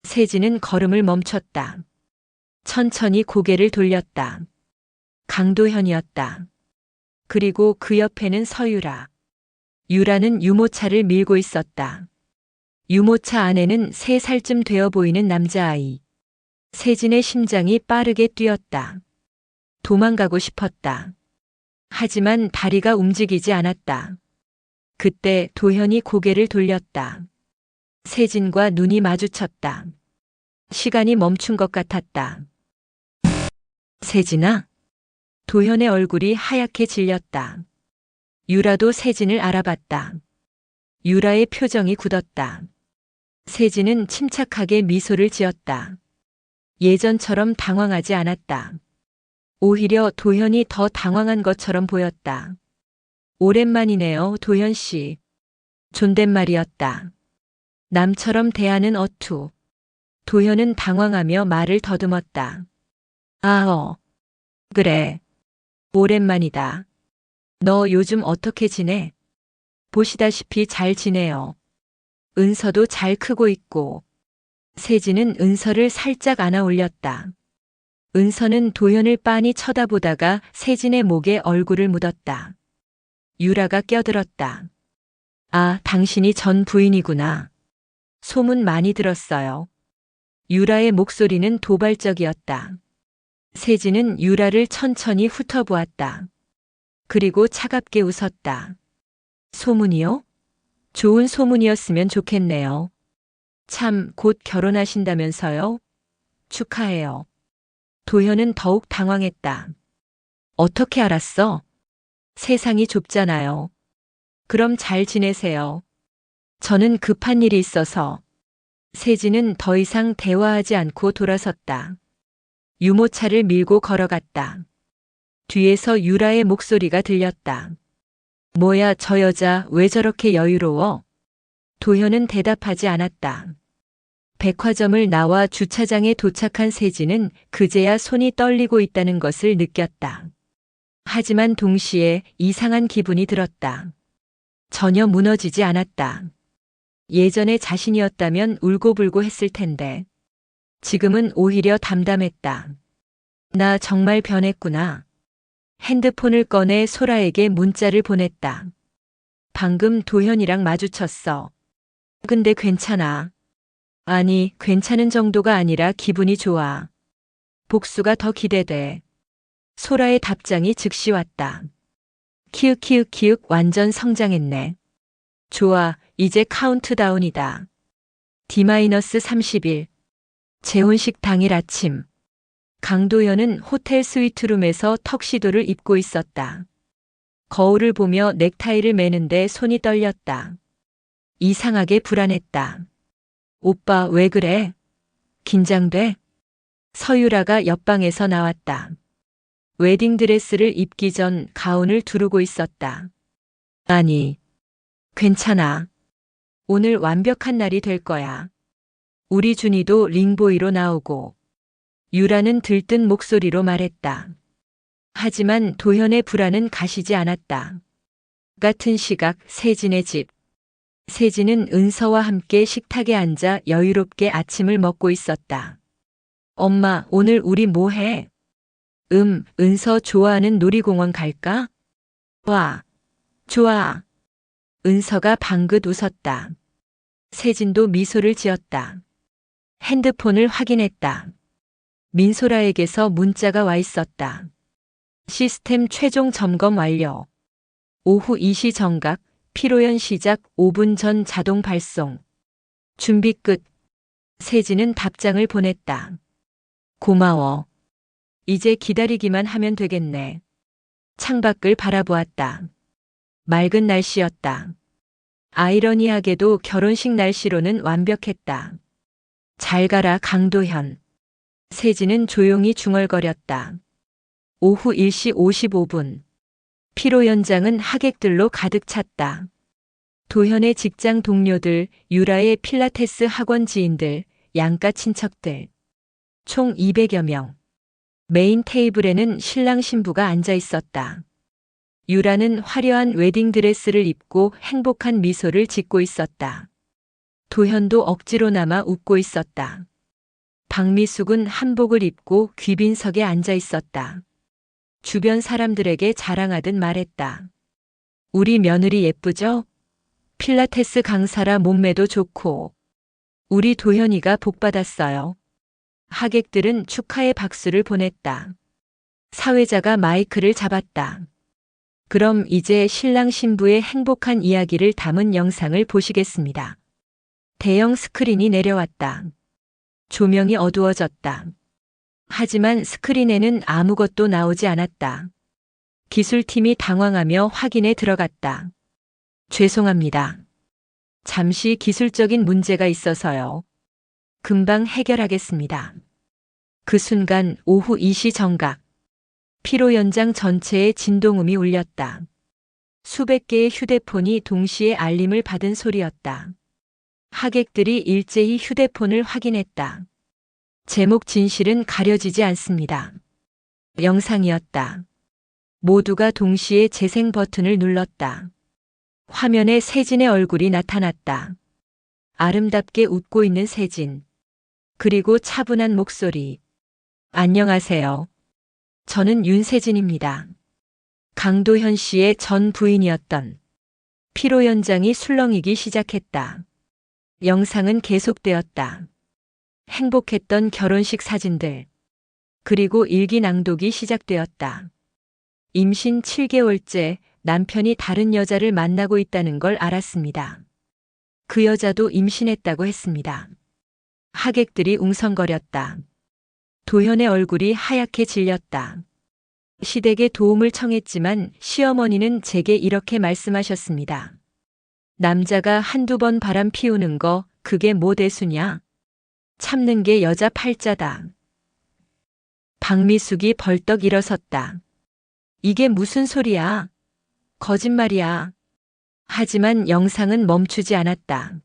세진은 걸음을 멈췄다. 천천히 고개를 돌렸다. 강도현이었다. 그리고 그 옆에는 서유라. 유라는 유모차를 밀고 있었다. 유모차 안에는 3살쯤 되어 보이는 남자아이. 세진의 심장이 빠르게 뛰었다. 도망가고 싶었다. 하지만 다리가 움직이지 않았다. 그때 도현이 고개를 돌렸다. 세진과 눈이 마주쳤다. 시간이 멈춘 것 같았다. 세진아? 도현의 얼굴이 하얗게 질렸다. 유라도 세진을 알아봤다. 유라의 표정이 굳었다. 세진은 침착하게 미소를 지었다. 예전처럼 당황하지 않았다. 오히려 도현이 더 당황한 것처럼 보였다. 오랜만이네요, 도현 씨. 존댓말이었다. 남처럼 대하는 도현은 당황하며 말을 더듬었다. 그래. 오랜만이다. 너 요즘 어떻게 지내? 보시다시피 잘 지내요. 은서도 잘 크고 있고. 세진은 은서를 살짝 안아 올렸다. 은서는 도현을 빤히 쳐다보다가 세진의 목에 얼굴을 묻었다. 유라가 껴들었다. 아, 당신이 전 부인이구나. 소문 많이 들었어요. 유라의 목소리는 도발적이었다. 세진은 유라를 천천히 훑어보았다. 그리고 차갑게 웃었다. 소문이요? 좋은 소문이었으면 좋겠네요. 참, 곧 결혼하신다면서요? 축하해요. 도현은 더욱 당황했다. 어떻게 알았어? 세상이 좁잖아요. 그럼 잘 지내세요. 저는 급한 일이 있어서. 세진은 더 이상 대화하지 않고 돌아섰다. 유모차를 밀고 걸어갔다. 뒤에서 유라의 목소리가 들렸다. 뭐야, 저 여자 왜 저렇게 여유로워? 도현은 대답하지 않았다. 백화점을 나와 주차장에 도착한 세진은 그제야 손이 떨리고 있다는 것을 느꼈다. 하지만 동시에 이상한 기분이 들었다. 전혀 무너지지 않았다. 예전에 자신이었다면 울고불고 했을 텐데 지금은 오히려 담담했다. 나 정말 변했구나. 핸드폰을 꺼내 소라에게 문자를 보냈다. 방금 도현이랑 마주쳤어. 근데 괜찮아. 아니, 괜찮은 정도가 아니라 기분이 좋아. 복수가 더 기대돼. 소라의 답장이 즉시 왔다. 키읔키읔키읔 완전 성장했네. 좋아, 이제 카운트다운이다. D-30일. 재혼식 당일 아침. 강도현은 호텔 스위트룸에서 턱시도를 입고 있었다. 거울을 보며 넥타이를 매는데 손이 떨렸다. 이상하게 불안했다. 오빠 왜 그래? 긴장돼? 서유라가 옆방에서 나왔다. 웨딩드레스를 입기 전 가운을 두르고 있었다. 아니, 괜찮아. 오늘 완벽한 날이 될 거야. 우리 준이도 링보이로 나오고. 유라는 들뜬 목소리로 말했다. 하지만 도현의 불안은 가시지 않았다. 같은 시각 세진의 집. 세진은 은서와 함께 식탁에 앉아 여유롭게 아침을 먹고 있었다. 엄마, 오늘 우리 뭐 해? 은서 좋아하는 놀이공원 갈까? 와, 좋아. 은서가 방긋 웃었다. 세진도 미소를 지었다. 핸드폰을 확인했다. 민소라에게서 문자가 와 있었다. 시스템 최종 점검 완료. 오후 2시 정각, 피로연 시작 5분 전 자동 발송. 준비 끝. 세진은 답장을 보냈다. 고마워. 이제 기다리기만 하면 되겠네. 창밖을 바라보았다. 맑은 날씨였다. 아이러니하게도 결혼식 날씨로는 완벽했다. 잘 가라, 강도현. 세진은 조용히 중얼거렸다. 오후 1시 55분. 피로 현장은 하객들로 가득 찼다. 도현의 직장 동료들, 유라의 필라테스 학원 지인들, 양가 친척들. 총 200여 명. 메인 테이블에는 신랑 신부가 앉아 있었다. 유라는 화려한 웨딩드레스를 입고 행복한 미소를 짓고 있었다. 도현도 억지로나마 웃고 있었다. 박미숙은 한복을 입고 귀빈석에 앉아 있었다. 주변 사람들에게 자랑하듯 말했다. 우리 며느리 예쁘죠? 필라테스 강사라 몸매도 좋고. 우리 도현이가 복받았어요. 하객들은 축하의 박수를 보냈다. 사회자가 마이크를 잡았다. 그럼 이제 신랑 신부의 행복한 이야기를 담은 영상을 보시겠습니다. 대형 스크린이 내려왔다. 조명이 어두워졌다. 하지만 스크린에는 아무것도 나오지 않았다. 기술팀이 당황하며 확인에 들어갔다. 죄송합니다. 잠시 기술적인 문제가 있어서요. 금방 해결하겠습니다. 그 순간 오후 2시 정각. 피로 연장 전체에 진동음이 울렸다. 수백 개의 휴대폰이 동시에 알림을 받은 소리였다. 하객들이 일제히 휴대폰을 확인했다. 제목 진실은 가려지지 않습니다. 영상이었다. 모두가 동시에 재생 버튼을 눌렀다. 화면에 세진의 얼굴이 나타났다. 아름답게 웃고 있는 세진. 그리고 차분한 목소리. 안녕하세요. 저는 윤세진입니다. 강도현 씨의 전 부인이었던. 피로 연장이 술렁이기 시작했다. 영상은 계속되었다. 행복했던 결혼식 사진들. 그리고 일기 낭독이 시작되었다. 임신 7개월째 남편이 다른 여자를 만나고 있다는 걸 알았습니다. 그 여자도 임신했다고 했습니다. 하객들이 웅성거렸다. 도현의 얼굴이 하얗게 질렸다. 시댁에 도움을 청했지만 시어머니는 제게 이렇게 말씀하셨습니다. 남자가 한두 번 바람 피우는 거 그게 뭐 대수냐? 참는 게 여자 팔자다. 박미숙이 벌떡 일어섰다. 이게 무슨 소리야? 거짓말이야. 하지만 영상은 멈추지 않았다.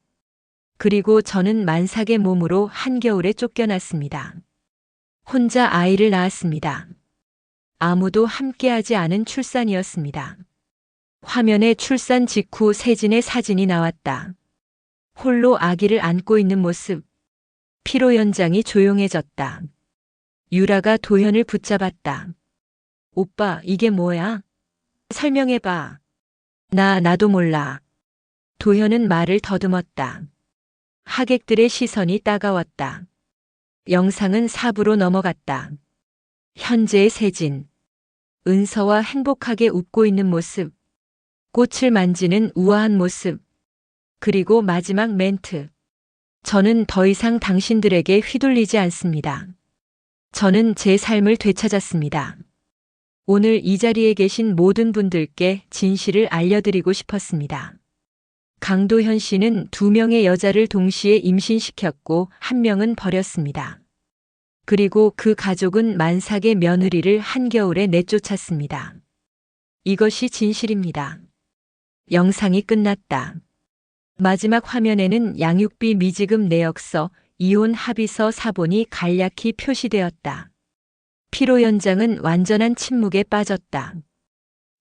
그리고 저는 만삭의 몸으로 한겨울에 쫓겨났습니다. 혼자 아이를 낳았습니다. 아무도 함께하지 않은 출산이었습니다. 화면에 출산 직후 세진의 사진이 나왔다. 홀로 아기를 안고 있는 모습. 피로 연장이 조용해졌다. 유라가 도현을 붙잡았다. 오빠, 이게 뭐야? 설명해봐. 나도 몰라. 도현은 말을 더듬었다. 하객들의 시선이 따가웠다. 영상은 4부로 넘어갔다. 현재의 세진. 은서와 행복하게 웃고 있는 모습. 꽃을 만지는 우아한 모습. 그리고 마지막 멘트. 저는 더 이상 당신들에게 휘둘리지 않습니다. 저는 제 삶을 되찾았습니다. 오늘 이 자리에 계신 모든 분들께 진실을 알려드리고 싶었습니다. 강도현 씨는 2명의 여자를 동시에 임신시켰고 1명은 버렸습니다. 그리고 그 가족은 만삭의 며느리를 한겨울에 내쫓았습니다. 이것이 진실입니다. 영상이 끝났다. 마지막 화면에는 양육비 미지급 내역서, 이혼 합의서 사본이 간략히 표시되었다. 피로 연장은 완전한 침묵에 빠졌다.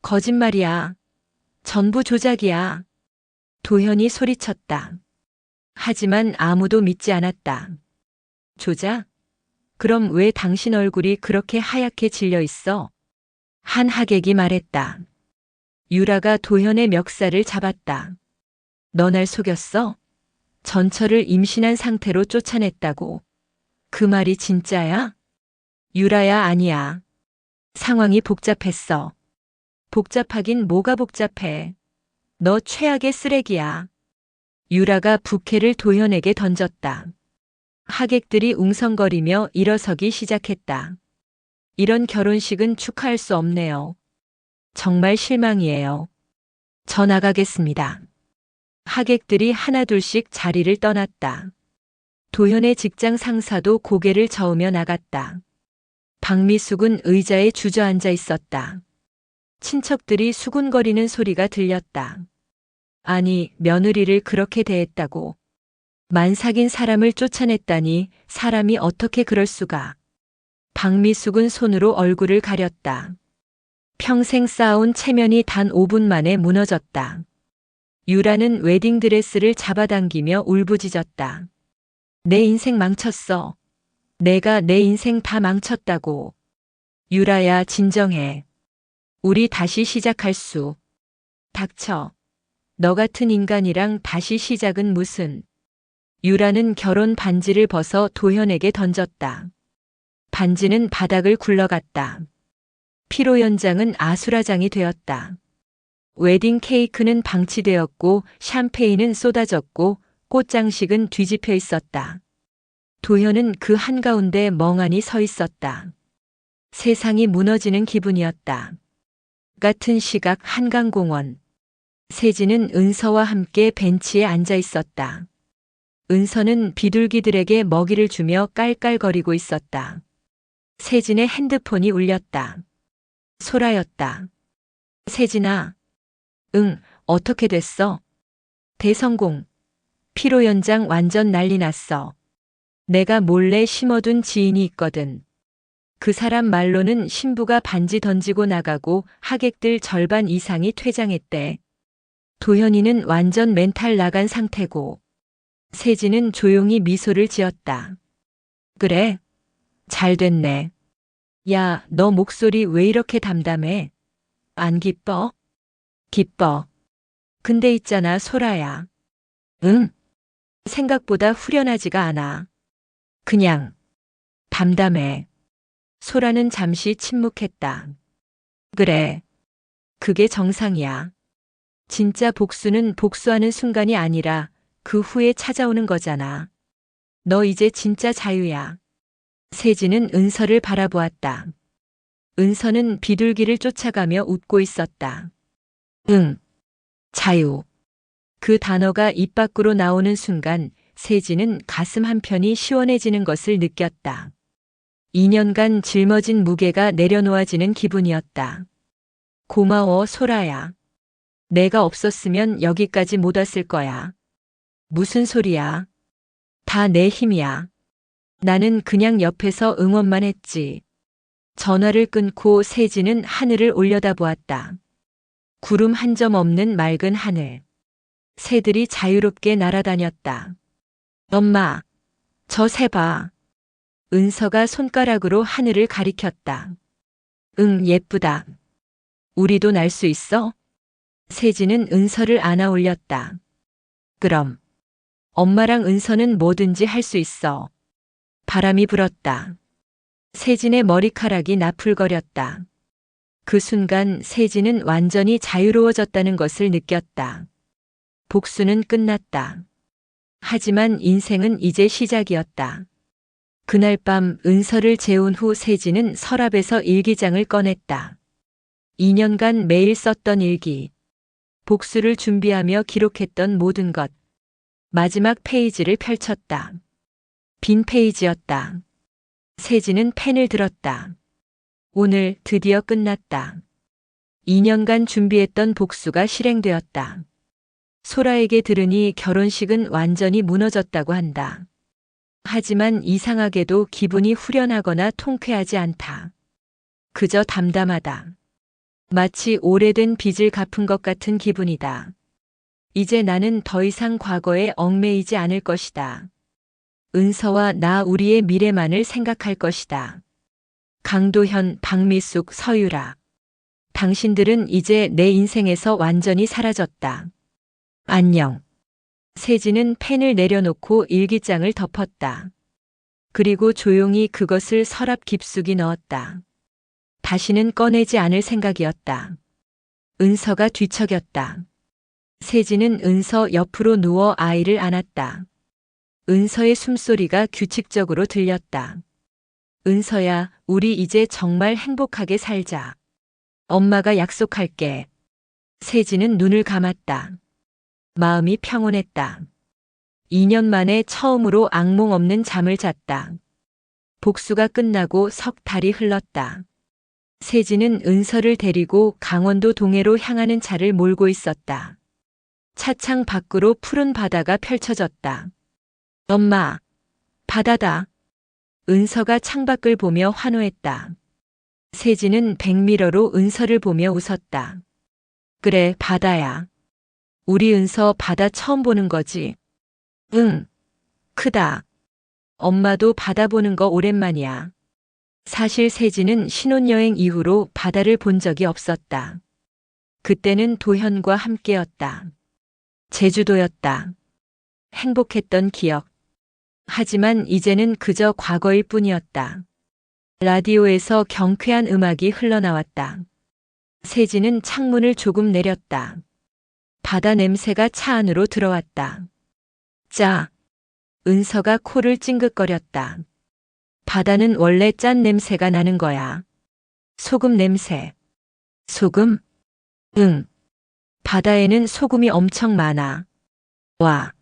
거짓말이야. 전부 조작이야. 도현이 소리쳤다. 하지만 아무도 믿지 않았다. 조작? 그럼 왜 당신 얼굴이 그렇게 하얗게 질려 있어? 한 하객이 말했다. 유라가 도현의 멱살을 잡았다. 너 날 속였어? 전처를 임신한 상태로 쫓아냈다고. 그 말이 진짜야? 유라야, 아니야. 상황이 복잡했어. 복잡하긴 뭐가 복잡해. 너 최악의 쓰레기야. 유라가 부케를 도현에게 던졌다. 하객들이 웅성거리며 일어서기 시작했다. 이런 결혼식은 축하할 수 없네요. 정말 실망이에요. 저 나가겠습니다. 하객들이 하나둘씩 자리를 떠났다. 도현의 직장 상사도 고개를 저으며 나갔다. 박미숙은 의자에 주저앉아 있었다. 친척들이 수군거리는 소리가 들렸다. 아니, 며느리를 그렇게 대했다고. 만삭인 사람을 쫓아냈다니 사람이 어떻게 그럴 수가. 박미숙은 손으로 얼굴을 가렸다. 평생 쌓아온 체면이 단 5분 만에 무너졌다. 유라는 웨딩드레스를 잡아당기며 울부짖었다. 내 인생 망쳤어. 내가 내 인생 다 망쳤다고. 유라야, 진정해. 우리 다시 시작할 수. 닥쳐. 너 같은 인간이랑 다시 시작은 무슨. 유라는 결혼 반지를 벗어 도현에게 던졌다. 반지는 바닥을 굴러갔다. 피로 연장은 아수라장이 되었다. 웨딩 케이크는 방치되었고 샴페인은 쏟아졌고 꽃장식은 뒤집혀 있었다. 도현은 그 한가운데 멍하니 서 있었다. 세상이 무너지는 기분이었다. 같은 시각 한강공원. 세진은 은서와 함께 벤치에 앉아 있었다. 은서는 비둘기들에게 먹이를 주며 깔깔거리고 있었다. 세진의 핸드폰이 울렸다. 소라였다. 세진아. 응, 어떻게 됐어? 대성공. 피로 연장 완전 난리 났어. 내가 몰래 심어둔 지인이 있거든. 그 사람 말로는 신부가 반지 던지고 나가고 하객들 절반 이상이 퇴장했대. 도현이는 완전 멘탈 나간 상태고. 세진은 조용히 미소를 지었다. 그래? 잘 됐네. 야, 너 목소리 왜 이렇게 담담해? 안 기뻐? 기뻐. 근데 있잖아, 소라야. 응? 생각보다 후련하지가 않아. 그냥 담담해. 소라는 잠시 침묵했다. 그래. 그게 정상이야. 진짜 복수는 복수하는 순간이 아니라 그 후에 찾아오는 거잖아. 너 이제 진짜 자유야. 세진은 은서를 바라보았다. 은서는 비둘기를 쫓아가며 웃고 있었다. 응, 자유. 그 단어가 입 밖으로 나오는 순간 세진은 가슴 한편이 시원해지는 것을 느꼈다. 2년간 짊어진 무게가 내려놓아지는 기분이었다. 고마워, 소라야. 내가 없었으면 여기까지 못 왔을 거야. 무슨 소리야? 다 내 힘이야. 나는 그냥 옆에서 응원만 했지. 전화를 끊고 세진은 하늘을 올려다보았다. 구름 한 점 없는 맑은 하늘. 새들이 자유롭게 날아다녔다. 엄마, 저 새 봐. 은서가 손가락으로 하늘을 가리켰다. 응, 예쁘다. 우리도 날 수 있어? 세진은 은서를 안아 올렸다. 그럼. 엄마랑 은서는 뭐든지 할 수 있어. 바람이 불었다. 세진의 머리카락이 나풀거렸다. 그 순간 세진은 완전히 자유로워졌다는 것을 느꼈다. 복수는 끝났다. 하지만 인생은 이제 시작이었다. 그날 밤 은서를 재운 후 세진은 서랍에서 일기장을 꺼냈다. 2년간 매일 썼던 일기. 복수를 준비하며 기록했던 모든 것. 마지막 페이지를 펼쳤다. 빈 페이지였다. 세진은 펜을 들었다. 오늘 드디어 끝났다. 2년간 준비했던 복수가 실행되었다. 소라에게 들으니 결혼식은 완전히 무너졌다고 한다. 하지만 이상하게도 기분이 후련하거나 통쾌하지 않다. 그저 담담하다. 마치 오래된 빚을 갚은 것 같은 기분이다. 이제 나는 더 이상 과거에 얽매이지 않을 것이다. 은서와 나 우리의 미래만을 생각할 것이다. 강도현, 박미숙, 서유라. 당신들은 이제 내 인생에서 완전히 사라졌다. 안녕. 세진은 펜을 내려놓고 일기장을 덮었다. 그리고 조용히 그것을 서랍 깊숙이 넣었다. 다시는 꺼내지 않을 생각이었다. 은서가 뒤척였다. 세진은 은서 옆으로 누워 아이를 안았다. 은서의 숨소리가 규칙적으로 들렸다. 은서야, 우리 이제 정말 행복하게 살자. 엄마가 약속할게. 세진은 눈을 감았다. 마음이 평온했다. 2년 만에 처음으로 악몽 없는 잠을 잤다. 복수가 끝나고 석 달이 흘렀다. 세진은 은서를 데리고 강원도 동해로 향하는 차를 몰고 있었다. 차창 밖으로 푸른 바다가 펼쳐졌다. 엄마, 바다다. 은서가 창밖을 보며 환호했다. 세진은 백미러로 은서를 보며 웃었다. 그래, 바다야. 우리 은서 바다 처음 보는 거지? 응, 크다. 엄마도 바다 보는 거 오랜만이야. 사실 세진은 신혼여행 이후로 바다를 본 적이 없었다. 그때는 도현과 함께였다. 제주도였다. 행복했던 기억. 하지만 이제는 그저 과거일 뿐이었다. 라디오에서 경쾌한 음악이 흘러나왔다. 세진은 창문을 조금 내렸다. 바다 냄새가 차 안으로 들어왔다. 짜. 은서가 코를 찡긋거렸다. 바다는 원래 짠 냄새가 나는 거야. 소금 냄새. 소금? 응. 바다에는 소금이 엄청 많아. 와.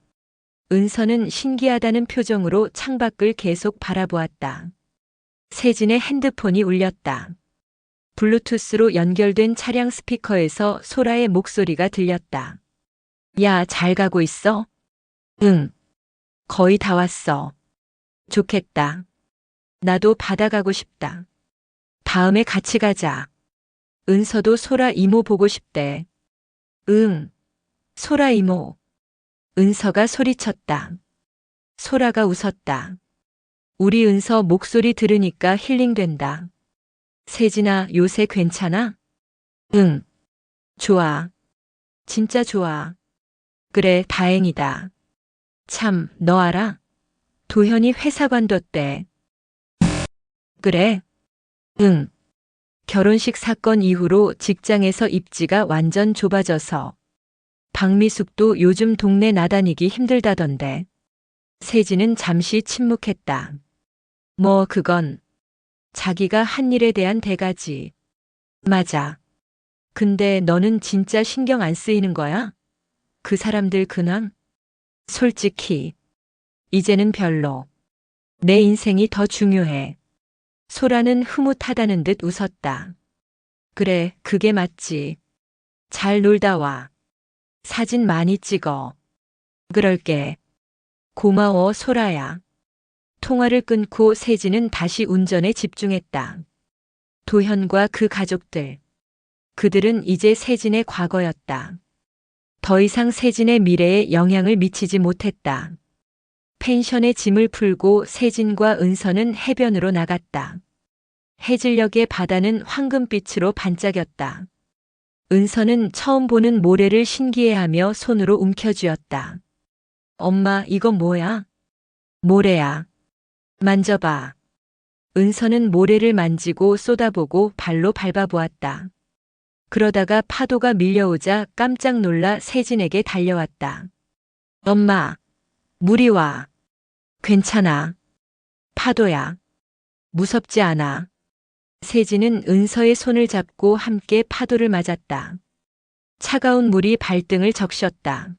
은서는 신기하다는 표정으로 창밖을 계속 바라보았다. 세진의 핸드폰이 울렸다. 블루투스로 연결된 차량 스피커에서 소라의 목소리가 들렸다. 야, 잘 가고 있어? 응. 거의 다 왔어. 좋겠다. 나도 바다 가고 싶다. 다음에 같이 가자. 은서도 소라 이모 보고 싶대. 응. 소라 이모. 은서가 소리쳤다. 소라가 웃었다. 우리 은서 목소리 들으니까 힐링된다. 세진아, 요새 괜찮아? 응. 좋아. 진짜 좋아. 그래, 다행이다. 참, 너 알아? 도현이 회사 관뒀대. 그래? 응. 결혼식 사건 이후로 직장에서 입지가 완전 좁아져서 박미숙도 요즘 동네 나다니기 힘들다던데. 세진은 잠시 침묵했다. 뭐 그건 자기가 한 일에 대한 대가지. 맞아. 근데 너는 진짜 신경 안 쓰이는 거야? 그 사람들 근황? 솔직히 이제는 별로. 내 인생이 더 중요해. 소라는 흐뭇하다는 듯 웃었다. 그래, 그게 맞지. 잘 놀다 와. 사진 많이 찍어. 그럴게. 고마워, 소라야. 통화를 끊고 세진은 다시 운전에 집중했다. 도현과 그 가족들. 그들은 이제 세진의 과거였다. 더 이상 세진의 미래에 영향을 미치지 못했다. 펜션의 짐을 풀고 세진과 은서는 해변으로 나갔다. 해질녘의 바다는 황금빛으로 반짝였다. 은서는 처음 보는 모래를 신기해하며 손으로 움켜쥐었다. 엄마, 이건 뭐야? 모래야. 만져봐. 은서는 모래를 만지고 쏟아보고 발로 밟아보았다. 그러다가 파도가 밀려오자 깜짝 놀라 세진에게 달려왔다. 엄마, 물이 와. 괜찮아. 파도야. 무섭지 않아. 세진은 은서의 손을 잡고 함께 파도를 맞았다. 차가운 물이 발등을 적셨다.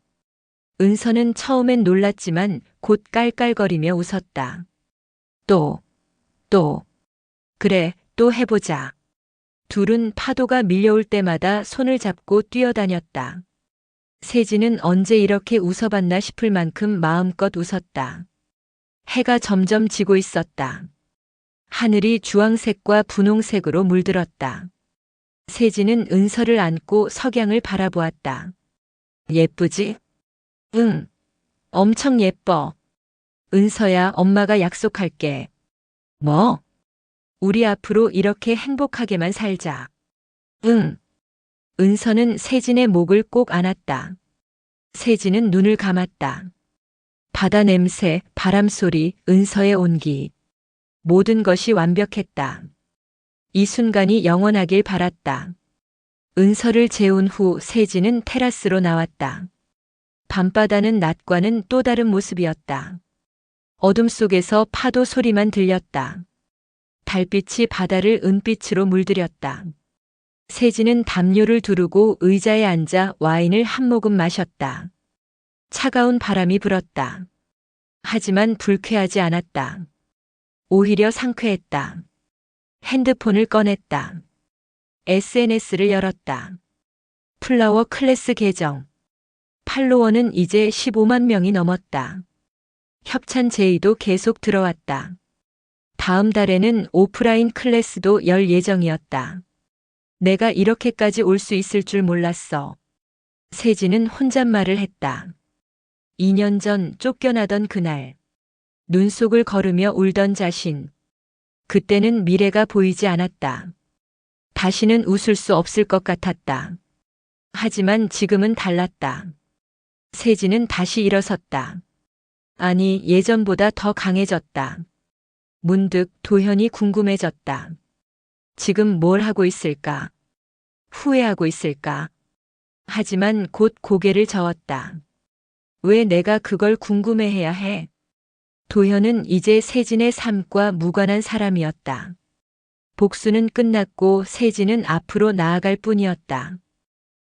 은서는 처음엔 놀랐지만 곧 깔깔거리며 웃었다. 또. 그래, 또 해보자. 둘은 파도가 밀려올 때마다 손을 잡고 뛰어다녔다. 세진은 언제 이렇게 웃어봤나 싶을 만큼 마음껏 웃었다. 해가 점점 지고 있었다. 하늘이 주황색과 분홍색으로 물들었다. 세진은 은서를 안고 석양을 바라보았다. 예쁘지? 응, 엄청 예뻐. 은서야, 엄마가 약속할게. 뭐? 우리 앞으로 이렇게 행복하게만 살자. 응. 은서는 세진의 목을 꼭 안았다. 세진은 눈을 감았다. 바다 냄새, 바람 소리, 은서의 온기. 모든 것이 완벽했다. 이 순간이 영원하길 바랐다. 은서를 재운 후 세진은 테라스로 나왔다. 밤바다는 낮과는 또 다른 모습이었다. 어둠 속에서 파도 소리만 들렸다. 달빛이 바다를 은빛으로 물들였다. 세진은 담요를 두르고 의자에 앉아 와인을 한 모금 마셨다. 차가운 바람이 불었다. 하지만 불쾌하지 않았다. 오히려 상쾌했다. 핸드폰을 꺼냈다. SNS를 열었다. 플라워 클래스 계정. 팔로워는 이제 15만 명이 넘었다. 협찬 제의도 계속 들어왔다. 다음 달에는 오프라인 클래스도 열 예정이었다. 내가 이렇게까지 올 수 있을 줄 몰랐어. 세진은 혼잣말을 했다. 2년 전 쫓겨나던 그날. 눈속을 걸으며 울던 자신. 그때는 미래가 보이지 않았다. 다시는 웃을 수 없을 것 같았다. 하지만 지금은 달랐다. 세진은 다시 일어섰다. 아니, 예전보다 더 강해졌다. 문득 도현이 궁금해졌다. 지금 뭘 하고 있을까? 후회하고 있을까? 하지만 곧 고개를 저었다. 왜 내가 그걸 궁금해해야 해? 도현은 이제 세진의 삶과 무관한 사람이었다. 복수는 끝났고 세진은 앞으로 나아갈 뿐이었다.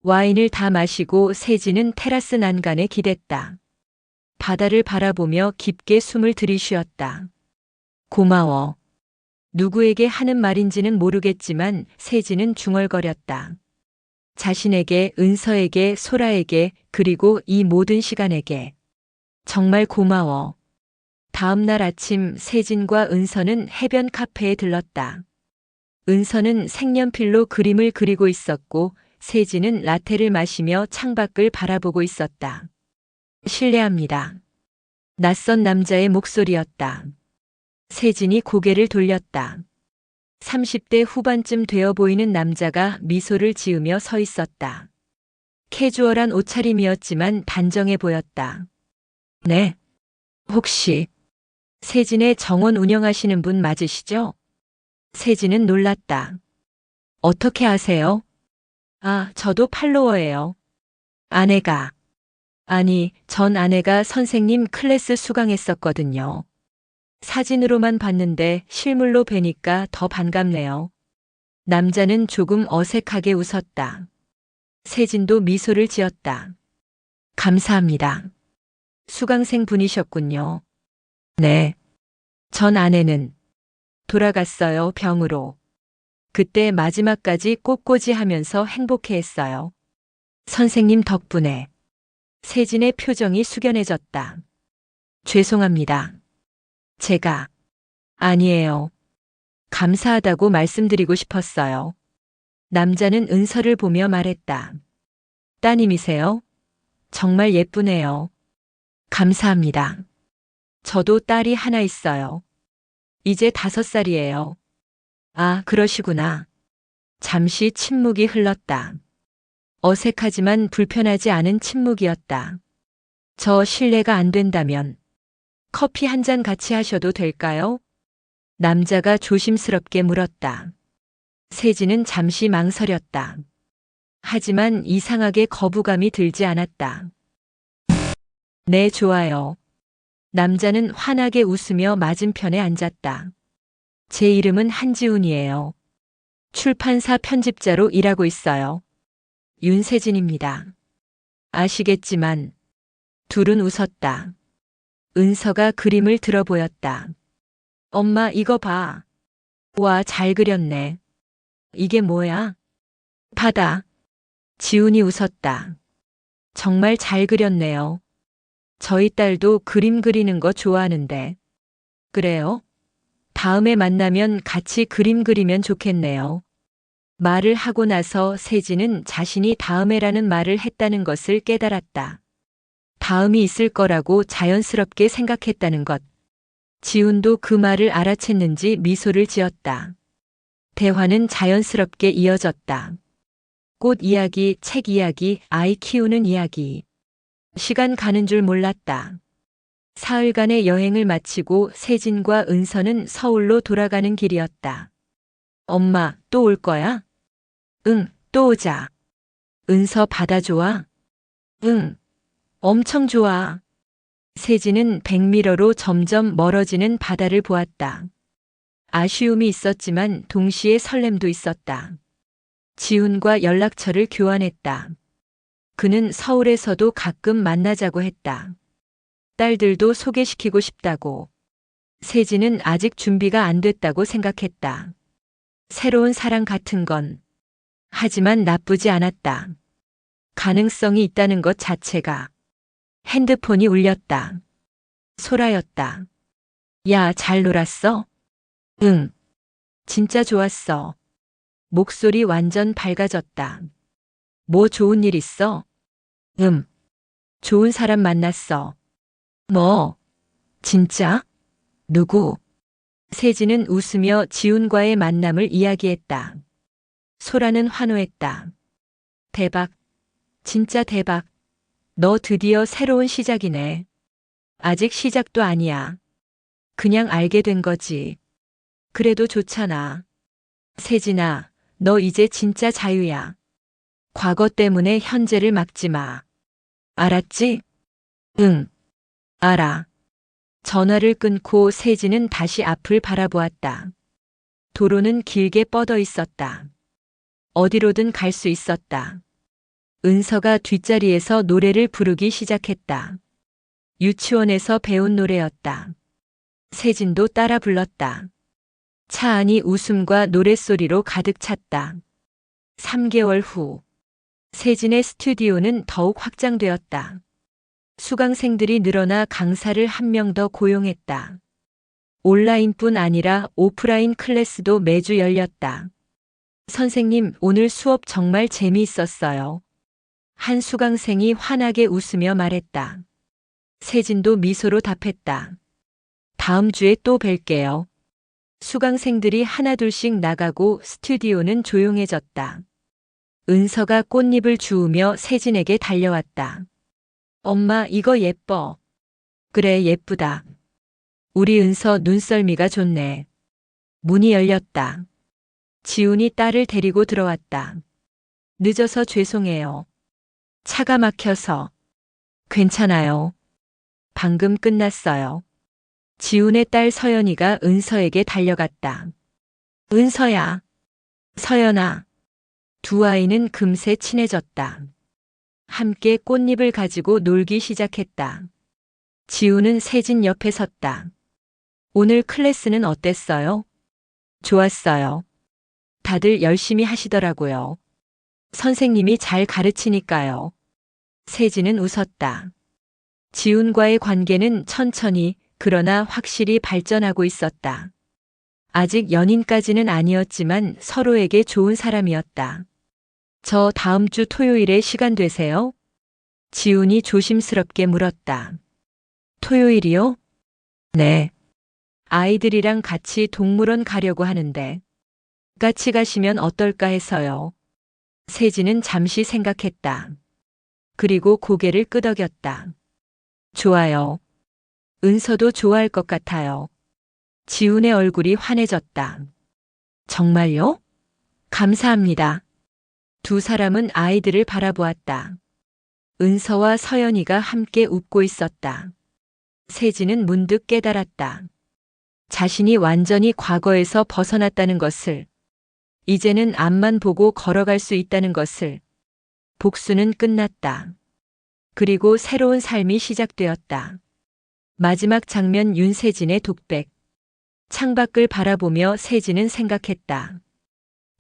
와인을 다 마시고 세진은 테라스 난간에 기댔다. 바다를 바라보며 깊게 숨을 들이쉬었다. 고마워. 누구에게 하는 말인지는 모르겠지만 세진은 중얼거렸다. 자신에게, 은서에게, 소라에게, 그리고 이 모든 시간에게. 정말 고마워. 다음 날 아침 세진과 은서는 해변 카페에 들렀다. 은서는 색연필로 그림을 그리고 있었고 세진은 라테를 마시며 창밖을 바라보고 있었다. 실례합니다. 낯선 남자의 목소리였다. 세진이 고개를 돌렸다. 30대 후반쯤 되어 보이는 남자가 미소를 지으며 서 있었다. 캐주얼한 옷차림이었지만 단정해 보였다. 네. 혹시 세진의 정원 운영하시는 분 맞으시죠? 세진은 놀랐다. 어떻게 아세요? 아, 저도 팔로워예요. 아내가. 아니, 전 아내가 선생님 클래스 수강했었거든요. 사진으로만 봤는데 실물로 뵈니까 더 반갑네요. 남자는 조금 어색하게 웃었다. 세진도 미소를 지었다. 감사합니다. 수강생 분이셨군요. 네. 전 아내는 돌아갔어요, 병으로. 그때 마지막까지 꼿꼿이 하면서 행복해했어요. 선생님 덕분에. 세진의 표정이 숙연해졌다. 죄송합니다. 제가. 아니에요. 감사하다고 말씀드리고 싶었어요. 남자는 은서를 보며 말했다. 따님이세요? 정말 예쁘네요. 감사합니다. 저도 딸이 하나 있어요. 이제 5살이에요. 아, 그러시구나. 잠시 침묵이 흘렀다. 어색하지만 불편하지 않은 침묵이었다. 저 실례가 안 된다면 커피 한 잔 같이 하셔도 될까요? 남자가 조심스럽게 물었다. 세진은 잠시 망설였다. 하지만 이상하게 거부감이 들지 않았다. 네, 좋아요. 남자는 환하게 웃으며 맞은편에 앉았다. 제 이름은 한지훈이에요. 출판사 편집자로 일하고 있어요. 윤세진입니다. 아시겠지만 둘은 웃었다. 은서가 그림을 들어 보였다. 엄마 이거 봐. 와, 잘 그렸네. 이게 뭐야? 바다. 지훈이 웃었다. 정말 잘 그렸네요. 저희 딸도 그림 그리는 거 좋아하는데. 그래요? 다음에 만나면 같이 그림 그리면 좋겠네요. 말을 하고 나서 세진은 자신이 다음에라는 말을 했다는 것을 깨달았다. 다음이 있을 거라고 자연스럽게 생각했다는 것. 지훈도 그 말을 알아챘는지 미소를 지었다. 대화는 자연스럽게 이어졌다. 꽃 이야기, 책 이야기, 아이 키우는 이야기. 시간 가는 줄 몰랐다. 사흘간의 여행을 마치고 세진과 은서는 서울로 돌아가는 길이었다. 엄마, 또 올 거야? 응, 또 오자. 은서 바다 좋아? 응, 엄청 좋아. 세진은 백미러로 점점 멀어지는 바다를 보았다. 아쉬움이 있었지만 동시에 설렘도 있었다. 지훈과 연락처를 교환했다. 그는 서울에서도 가끔 만나자고 했다. 딸들도 소개시키고 싶다고. 세진은 아직 준비가 안 됐다고 생각했다. 새로운 사랑 같은 건. 하지만 나쁘지 않았다. 가능성이 있다는 것 자체가. 핸드폰이 울렸다. 소라였다. 야, 잘 놀았어? 응. 진짜 좋았어. 목소리 완전 밝아졌다. 뭐 좋은 일 있어? 좋은 사람 만났어. 뭐? 진짜? 누구? 세진은 웃으며 지훈과의 만남을 이야기했다. 소라는 환호했다. 대박. 진짜 대박. 너 드디어 새로운 시작이네. 아직 시작도 아니야. 그냥 알게 된 거지. 그래도 좋잖아. 세진아, 너 이제 진짜 자유야. 과거 때문에 현재를 막지 마. 알았지? 응, 알아. 전화를 끊고 세진은 다시 앞을 바라보았다. 도로는 길게 뻗어 있었다. 어디로든 갈 수 있었다. 은서가 뒷자리에서 노래를 부르기 시작했다. 유치원에서 배운 노래였다. 세진도 따라 불렀다. 차 안이 웃음과 노랫소리로 가득 찼다. 3개월 후, 세진의 스튜디오는 더욱 확장되었다. 수강생들이 늘어나 강사를 한 명 더 고용했다. 온라인뿐 아니라 오프라인 클래스도 매주 열렸다. 선생님, 오늘 수업 정말 재미있었어요. 한 수강생이 환하게 웃으며 말했다. 세진도 미소로 답했다. 다음 주에 또 뵐게요. 수강생들이 하나둘씩 나가고 스튜디오는 조용해졌다. 은서가 꽃잎을 주우며 세진에게 달려왔다. 엄마, 이거 예뻐. 그래, 예쁘다. 우리 은서 눈썰미가 좋네. 문이 열렸다. 지훈이 딸을 데리고 들어왔다. 늦어서 죄송해요. 차가 막혀서. 괜찮아요. 방금 끝났어요. 지훈의 딸 서연이가 은서에게 달려갔다. 은서야, 서연아. 두 아이는 금세 친해졌다. 함께 꽃잎을 가지고 놀기 시작했다. 지우는 세진 옆에 섰다. 오늘 클래스는 어땠어요? 좋았어요. 다들 열심히 하시더라고요. 선생님이 잘 가르치니까요. 세진은 웃었다. 지훈과의 관계는 천천히 그러나 확실히 발전하고 있었다. 아직 연인까지는 아니었지만 서로에게 좋은 사람이었다. 저 다음 주 토요일에 시간 되세요? 지훈이 조심스럽게 물었다. 토요일이요? 네. 아이들이랑 같이 동물원 가려고 하는데 같이 가시면 어떨까 해서요. 세진은 잠시 생각했다. 그리고 고개를 끄덕였다. 좋아요. 은서도 좋아할 것 같아요. 지훈의 얼굴이 환해졌다. 정말요? 감사합니다. 두 사람은 아이들을 바라보았다. 은서와 서연이가 함께 웃고 있었다. 세진은 문득 깨달았다. 자신이 완전히 과거에서 벗어났다는 것을, 이제는 앞만 보고 걸어갈 수 있다는 것을, 복수는 끝났다. 그리고 새로운 삶이 시작되었다. 마지막 장면 윤세진의 독백. 창밖을 바라보며 세진은 생각했다.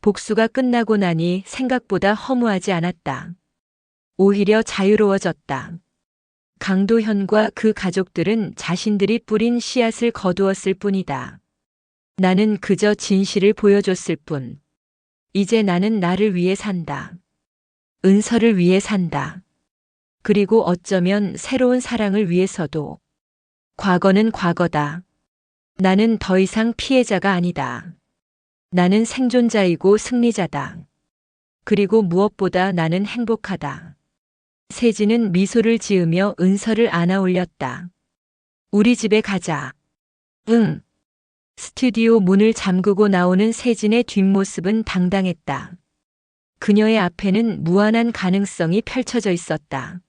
복수가 끝나고 나니 생각보다 허무하지 않았다. 오히려 자유로워졌다. 강도현과 그 가족들은 자신들이 뿌린 씨앗을 거두었을 뿐이다. 나는 그저 진실을 보여줬을 뿐. 이제 나는 나를 위해 산다. 은서를 위해 산다. 그리고 어쩌면 새로운 사랑을 위해서도. 과거는 과거다. 나는 더 이상 피해자가 아니다. 나는 생존자이고 승리자다. 그리고 무엇보다 나는 행복하다. 세진은 미소를 지으며 은서를 안아 올렸다. 우리 집에 가자. 응. 스튜디오 문을 잠그고 나오는 세진의 뒷모습은 당당했다. 그녀의 앞에는 무한한 가능성이 펼쳐져 있었다.